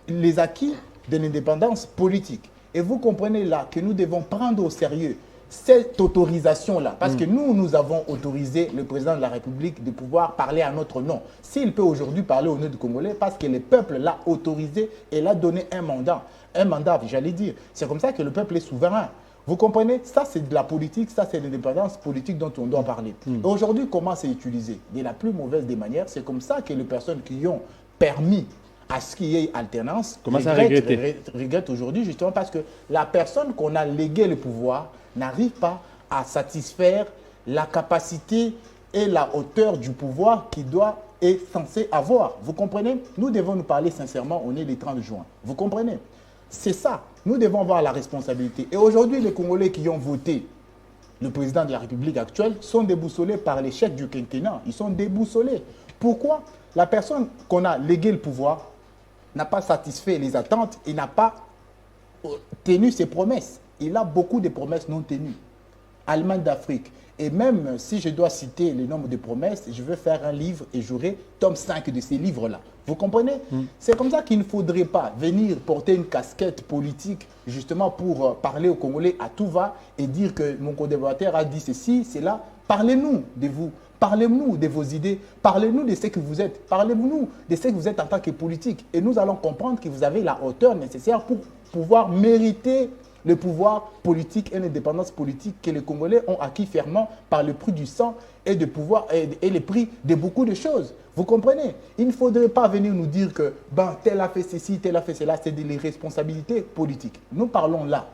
les acquis de l'indépendance politique. Et vous comprenez là que nous devons prendre au sérieux cette autorisation-là, parce que nous avons autorisé le président de la République de pouvoir parler à notre nom. S'il peut aujourd'hui parler au nom du Congolais, parce que le peuple l'a autorisé et l'a donné un mandat, j'allais dire. C'est comme ça que le peuple est souverain. Vous comprenez? Ça, c'est de la politique, ça, c'est l'indépendance politique dont on doit parler. Aujourd'hui, comment c'est utilisé? De la plus mauvaise des manières, c'est comme ça que les personnes qui ont permis à ce qu'il y ait alternance regrettent aujourd'hui, justement parce que la personne qu'on a légué le pouvoir n'arrive pas à satisfaire la capacité et la hauteur du pouvoir qu'il est censé avoir. Vous comprenez? Nous devons nous parler sincèrement, on est le 30 juin. Vous comprenez? C'est ça. Nous devons avoir la responsabilité. Et aujourd'hui, les Congolais qui ont voté le président de la République actuelle sont déboussolés par l'échec du quinquennat. Ils sont déboussolés. Pourquoi? La personne qu'on a légué le pouvoir n'a pas satisfait les attentes et n'a pas tenu ses promesses. Il a beaucoup de promesses non tenues. Allemagne d'Afrique. Et même si je dois citer le nombre de promesses, je vais faire un livre et j'aurai tome 5 de ces livres-là. Vous comprenez? C'est comme ça qu'il ne faudrait pas venir porter une casquette politique justement pour parler aux Congolais à tout va et dire que mon collaborateur a dit ceci, cela. Parlez-nous de vous. Parlez-nous de vos idées, parlez-nous de ce que vous êtes, parlez-nous de ce que vous êtes en tant que politique. Et nous allons comprendre que vous avez la hauteur nécessaire pour pouvoir mériter le pouvoir politique et l'indépendance politique que les Congolais ont acquis fermement par le prix du sang et, et le prix de beaucoup de choses. Vous comprenez? Il ne faudrait pas venir nous dire que tel a fait ceci, tel a fait cela, c'est des responsabilités politiques. Nous parlons là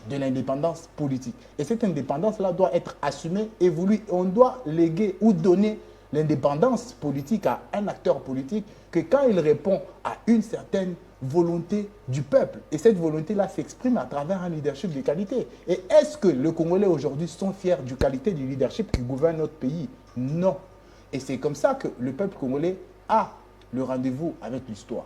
de l'indépendance politique. Et cette indépendance-là doit être assumée, évoluée. On doit léguer ou donner l'indépendance politique à un acteur politique que quand il répond à une certaine volonté du peuple. Et cette volonté-là s'exprime à travers un leadership de qualité. Et est-ce que les Congolais aujourd'hui sont fiers du qualité du leadership qui gouverne notre pays? Non. Et c'est comme ça que le peuple congolais a le rendez-vous avec l'histoire.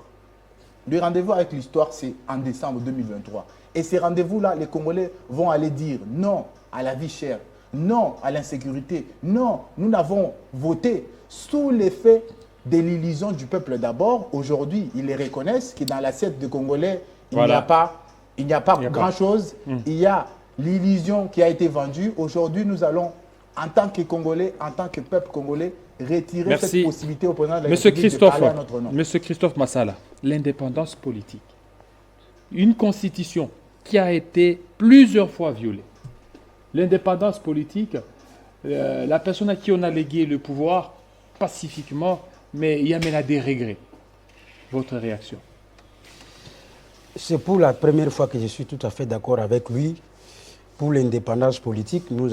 Le rendez-vous avec l'histoire, c'est en décembre 2023. Et ces rendez-vous-là, les Congolais vont aller dire non à la vie chère, non à l'insécurité, non, nous n'avons voté sous l'effet de l'illusion du peuple d'abord. Aujourd'hui, ils les reconnaissent que dans l'assiette des Congolais, il n'y a pas grand-chose. Il y a l'illusion qui a été vendue. Aujourd'hui, nous allons, en tant que Congolais, en tant que peuple congolais, retirer cette possibilité au président de la République de parler à notre nom. Monsieur Christophe Massala, l'indépendance politique, une constitution qui a été plusieurs fois violée. L'indépendance politique, la personne à qui on a légué le pouvoir pacifiquement, mais il y a maintenant des regrets. Votre réaction? C'est pour la première fois que je suis tout à fait d'accord avec lui. Pour l'indépendance politique, nous,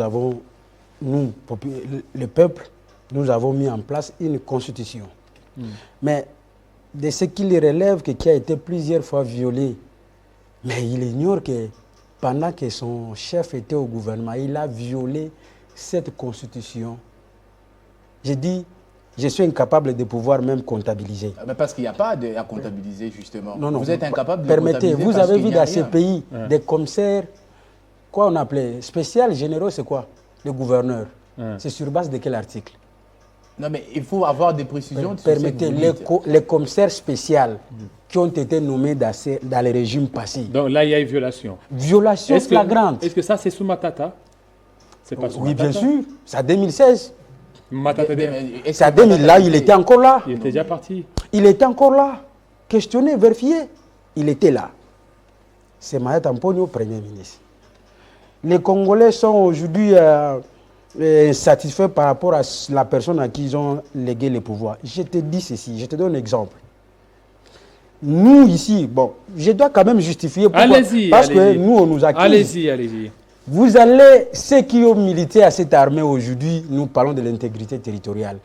le peuple, nous avons mis en place une constitution. Mais de ce qu'il relève, qui a été plusieurs fois violée, mais il ignore que pendant que son chef était au gouvernement, il a violé cette constitution. J'ai dit, je suis incapable de pouvoir même comptabiliser. Mais parce qu'il n'y a pas à comptabiliser, justement. Non, vous êtes incapable de permettez, comptabiliser. Vous avez vu dans ces pays des commissaires, quoi on appelait, spécial, généraux, c'est quoi? Le gouverneur. C'est sur base de quel article? Non, mais il faut avoir des précisions. Permettez, les commissaires spéciaux qui ont été nommés dans les régimes passés. Donc là, il y a une violation. Violation flagrante. Est-ce que ça, c'est sous Matata? C'est pas sous Matata? Oui, bien sûr. C'est en 2016. Matata, c'est en 2000, là, il était encore là. Il était déjà parti. Il était encore là. Questionné, vérifié. Il était là. c'est Matata Ponyo, Premier ministre. Les Congolais sont aujourd'hui satisfaits par rapport à la personne à qui ils ont légué le pouvoir. Je te dis ceci, je te donne un exemple. Nous, ici, bon, je dois quand même justifier pourquoi. Allez-y, parce que nous, on nous accuse. Allez-y, allez-y. Vous allez, ceux qui ont milité à cette armée aujourd'hui, nous parlons de l'intégrité territoriale.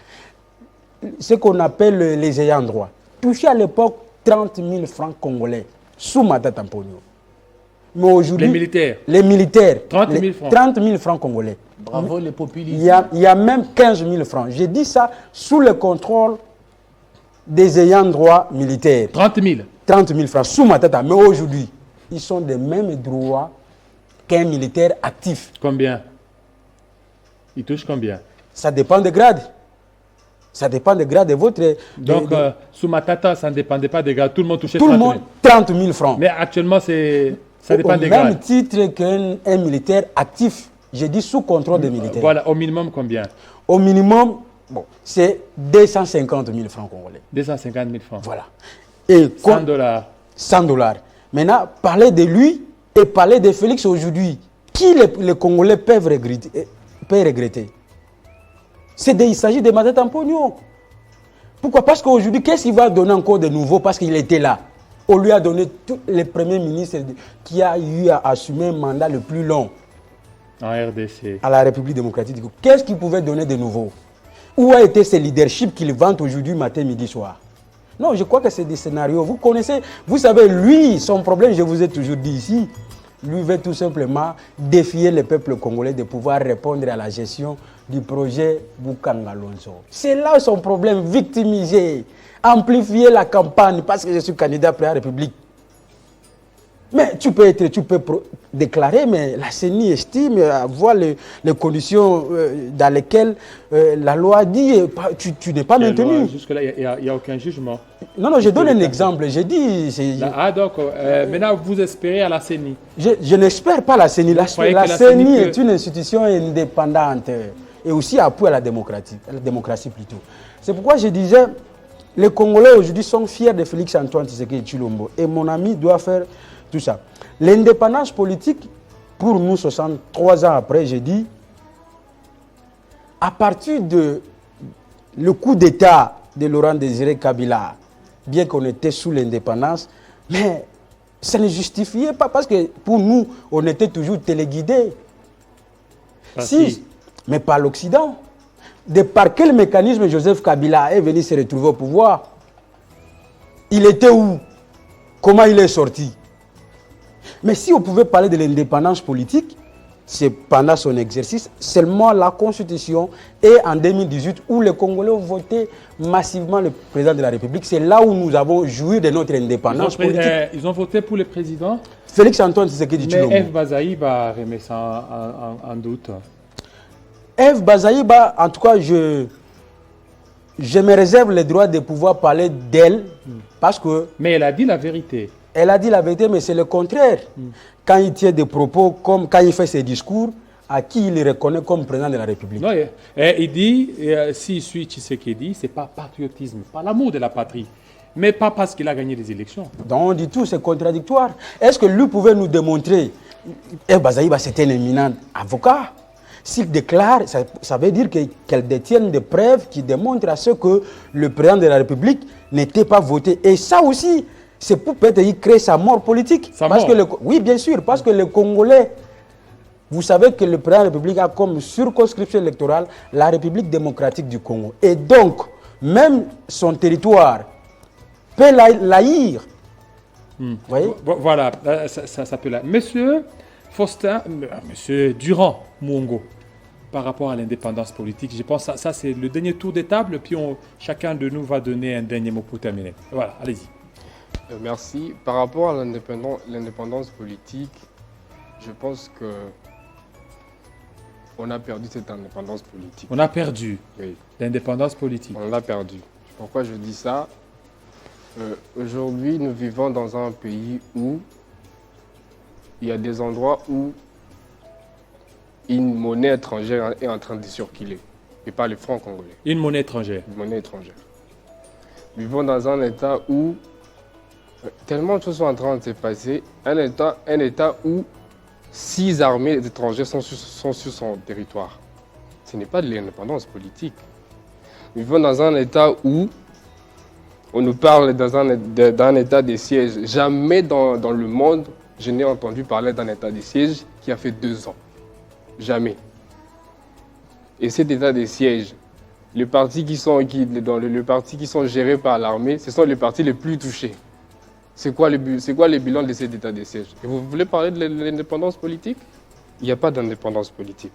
Ce qu'on appelle les ayants droit. Touché à l'époque 30 000 francs congolais sous Matata Ponyo. Mais aujourd'hui, les militaires, 30 000 francs. 30 000 francs congolais. Bravo les populistes. Il y a même 15 000 francs. J'ai dit ça sous le contrôle des ayants droit militaires. 30 000. 30 000 francs sous Matata. Mais aujourd'hui, ils sont des mêmes droits qu'un militaire actif. Combien? Il touche combien? Ça dépend des grades. Ça dépend des grades de votre... Donc, sous Matata, ça ne dépendait pas des grades. Tout le monde touchait 30 000 francs. Mais actuellement, ça dépend des grades. Au même titre qu'un militaire actif. J'ai dit sous contrôle des militaires. Voilà, au minimum combien? Au minimum, bon, c'est 250 000 francs congolais. 250 000 francs. Voilà. Et 100 dollars. 100 dollars. Maintenant, parler de lui et parler de Félix aujourd'hui, qui les Congolais peuvent regretter? Il s'agit de Matata Ponyo. Pourquoi? Parce qu'aujourd'hui, qu'est-ce qu'il va donner encore de nouveau? Parce qu'il était là. On lui a donné tous les premiers ministres qui a eu à assumer un mandat le plus long. En RDC. À la République démocratique du Congo. Qu'est-ce qu'il pouvait donner de nouveau? Où a été ce leadership qu'il vante aujourd'hui, matin, midi, soir? Non, je crois que c'est des scénarios. Vous connaissez, vous savez, lui, son problème, je vous ai toujours dit ici, lui veut tout simplement défier le peuple congolais de pouvoir répondre à la gestion du projet Bukanga Lonzo. C'est là son problème, victimiser, amplifier la campagne parce que je suis candidat pour la République. Mais tu peux déclarer, mais la CENI estime avoir les conditions dans lesquelles la loi dit tu n'es pas maintenu. Jusque-là, il n'y a aucun jugement. Non, je donne un exemple. J'ai dit... donc, maintenant, vous espérez à la CENI? Je n'espère pas la CENI. La CENI est une institution indépendante et aussi appui à la démocratie plutôt. C'est pourquoi je disais, les Congolais aujourd'hui sont fiers de Félix-Antoine Tshisekedi Tshilombo et mon ami doit faire tout ça. L'indépendance politique, pour nous, 63 ans après, j'ai dit, à partir de le coup d'État de Laurent Désiré Kabila, bien qu'on était sous l'indépendance, mais ça ne justifiait pas parce que pour nous, on était toujours téléguidés. Si, mais par l'Occident. Par quel mécanisme Joseph Kabila est venu se retrouver au pouvoir? Il était où? Comment il est sorti? Mais si on pouvait parler de l'indépendance politique, c'est pendant son exercice, seulement la Constitution et en 2018 où les Congolais ont voté massivement le président de la République. C'est là où nous avons joui de notre indépendance politique. Ils ont voté pour le président Félix-Antoine Tshisekedi Tshilombo. Mais F. Bazaïba remet ça en doute. F. Bazaïba, en tout cas, je me réserve le droit de pouvoir parler d'elle parce que... Mais elle a dit la vérité. Elle a dit la vérité, mais c'est le contraire. Quand il tient des propos, comme quand il fait ses discours, à qui il reconnaît comme président de la République. Non, il dit, s'il suit Tshisekedi, ce n'est pas patriotisme, pas l'amour de la patrie, mais pas parce qu'il a gagné les élections. Donc on dit tout, c'est contradictoire. Est-ce que lui pouvait nous démontrer, Bazaïba c'était un éminent avocat, s'il déclare, ça veut dire qu'elle détienne des preuves qui démontrent à ce que le président de la République n'était pas voté. Et ça aussi, c'est pour peut-être créer sa mort politique. Oui, bien sûr, parce que les Congolais, vous savez que le président de la République a comme circonscription électorale la République démocratique du Congo. Et donc, même son territoire peut l'haïr. Vous voyez? Voilà, ça peut l'haïr. Monsieur Faustin, Monsieur Durand Mwongo, par rapport à l'indépendance politique, je pense que ça c'est le dernier tour de table, puis chacun de nous va donner un dernier mot pour terminer. Voilà, allez-y. Merci. Par rapport à l'indépendance politique, je pense que on a perdu cette indépendance politique. On a perdu l'indépendance politique. On l'a perdu. Pourquoi je dis ça? Aujourd'hui, nous vivons dans un pays où il y a des endroits où une monnaie étrangère est en train de circuler, et pas le franc congolais. Une monnaie étrangère. Une monnaie étrangère. Nous vivons dans un état où Tellement de choses sont en train de se passer. Un État où 6 armées étrangères sont sur son territoire. Ce n'est pas de l'indépendance politique. Nous vivons dans un État où on nous parle d'un état de siège. Jamais dans le monde, je n'ai entendu parler d'un état de siège qui a fait 2 ans. Jamais. Et cet état de siège, les partis qui sont gérés par l'armée, ce sont les partis les plus touchés. C'est quoi le bilan de cet état de siège? Et vous voulez parler de l'indépendance politique? Il n'y a pas d'indépendance politique.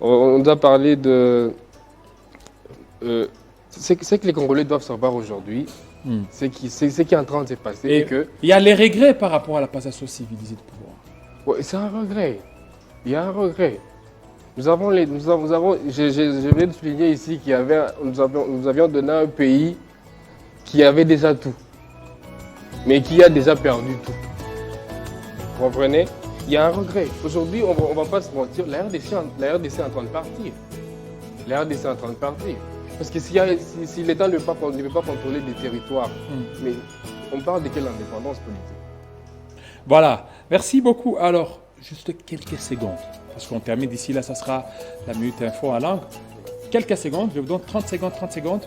On doit parler de... c'est que les Congolais doivent savoir aujourd'hui, c'est ce qui est en train de se passer. Et il y a les regrets par rapport à la passation civilisée de pouvoir. Ouais, c'est un regret. Il y a un regret. Je vais souligner ici nous avions donné un pays qui avait déjà tout, mais qui a déjà perdu tout. Vous comprenez? Il y a un regret. Aujourd'hui, on ne va pas se mentir, la RDC est en train de partir. La RDC est en train de partir. Parce que si l'État ne veut pas contrôler des territoires, mais on parle de quelle indépendance politique? Voilà, merci beaucoup. Alors, juste quelques secondes, parce qu'on termine d'ici là, ça sera la minute info en langue. Quelques secondes, je vous donne 30 secondes,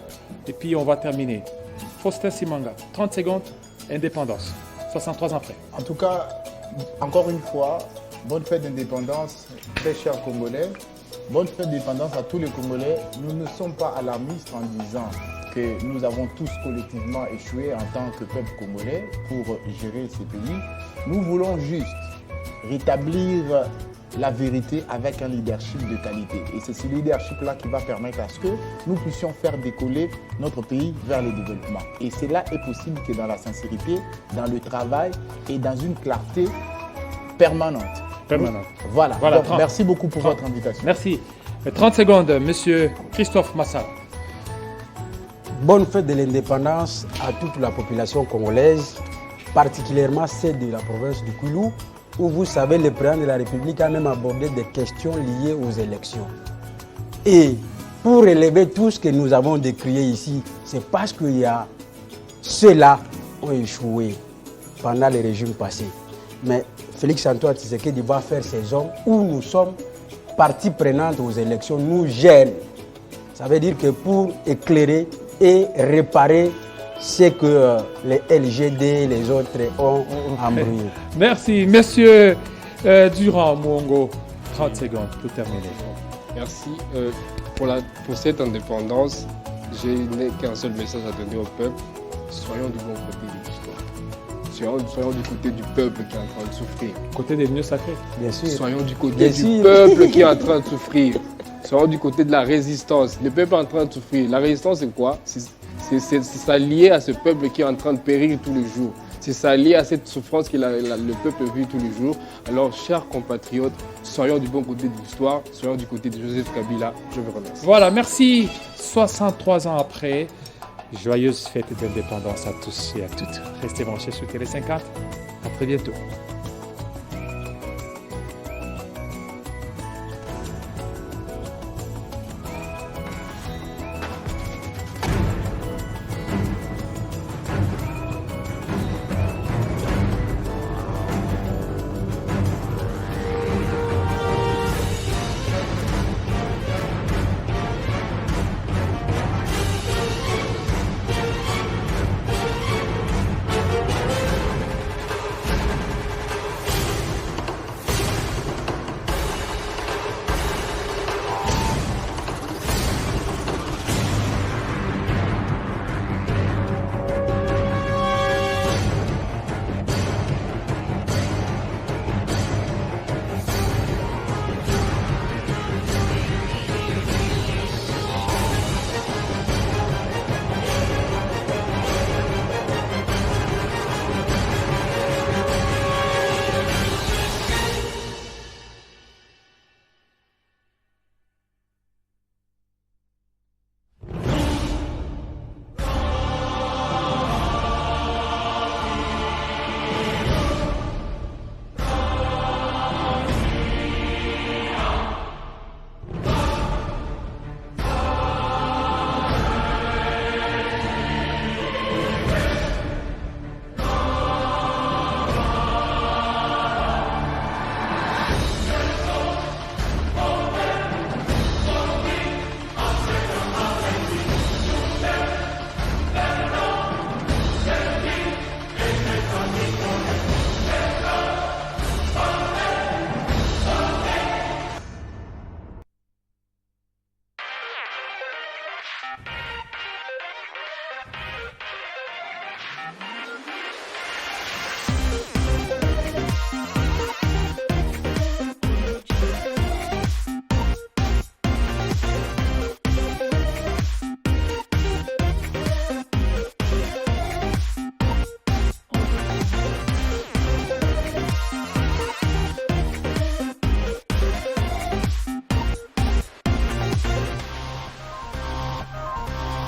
et puis on va terminer. Faustin Simanga, 30 secondes, indépendance, 63 ans après. En tout cas, encore une fois, bonne fête d'indépendance, très chers Congolais. Bonne fête d'indépendance à tous les Congolais. Nous ne sommes pas alarmistes en disant que nous avons tous collectivement échoué en tant que peuple congolais pour gérer ce pays. Nous voulons juste rétablir la vérité avec un leadership de qualité. Et c'est ce leadership-là qui va permettre à ce que nous puissions faire décoller notre pays vers le développement. Et cela est possible que dans la sincérité, dans le travail et dans une clarté permanente. Voilà. Donc, merci beaucoup pour votre invitation. Merci. 30 secondes, monsieur Christophe Massa. Bonne fête de l'indépendance à toute la population congolaise, particulièrement celle de la province du Kwilu, où vous savez, le président de la République a même abordé des questions liées aux élections. Et pour relever tout ce que nous avons décrié ici, c'est parce qu'il y a ceux-là ont échoué pendant les régimes passés. Mais Félix-Antoine Tshisekedi va faire ses hommes où nous sommes partie prenante aux élections, nous gêne. Ça veut dire que pour éclairer et réparer ce que les LGD et les autres ont embrouillé. Merci, monsieur Durand Mwongo. 30 secondes pour terminer. Merci. Pour cette indépendance, je n'ai qu'un seul message à donner au peuple. Soyons du bon côté de l'histoire. Soyons du côté du peuple qui est en train de souffrir. Côté des lieux sacrés. Bien sûr. Soyons du côté du peuple qui est en train de souffrir. Soyons du côté de la résistance. Le peuple est en train de souffrir. La résistance, c'est quoi? C'est s'allier à ce peuple qui est en train de périr tous les jours. C'est s'allier à cette souffrance que le peuple vit tous les jours. Alors, chers compatriotes, soyons du bon côté de l'histoire, soyons du côté de Joseph Kabila. Je vous remercie. Voilà, merci. 63 ans après, joyeuse fête d'indépendance à tous et à toutes. Restez branchés sur Télé 50. À très bientôt.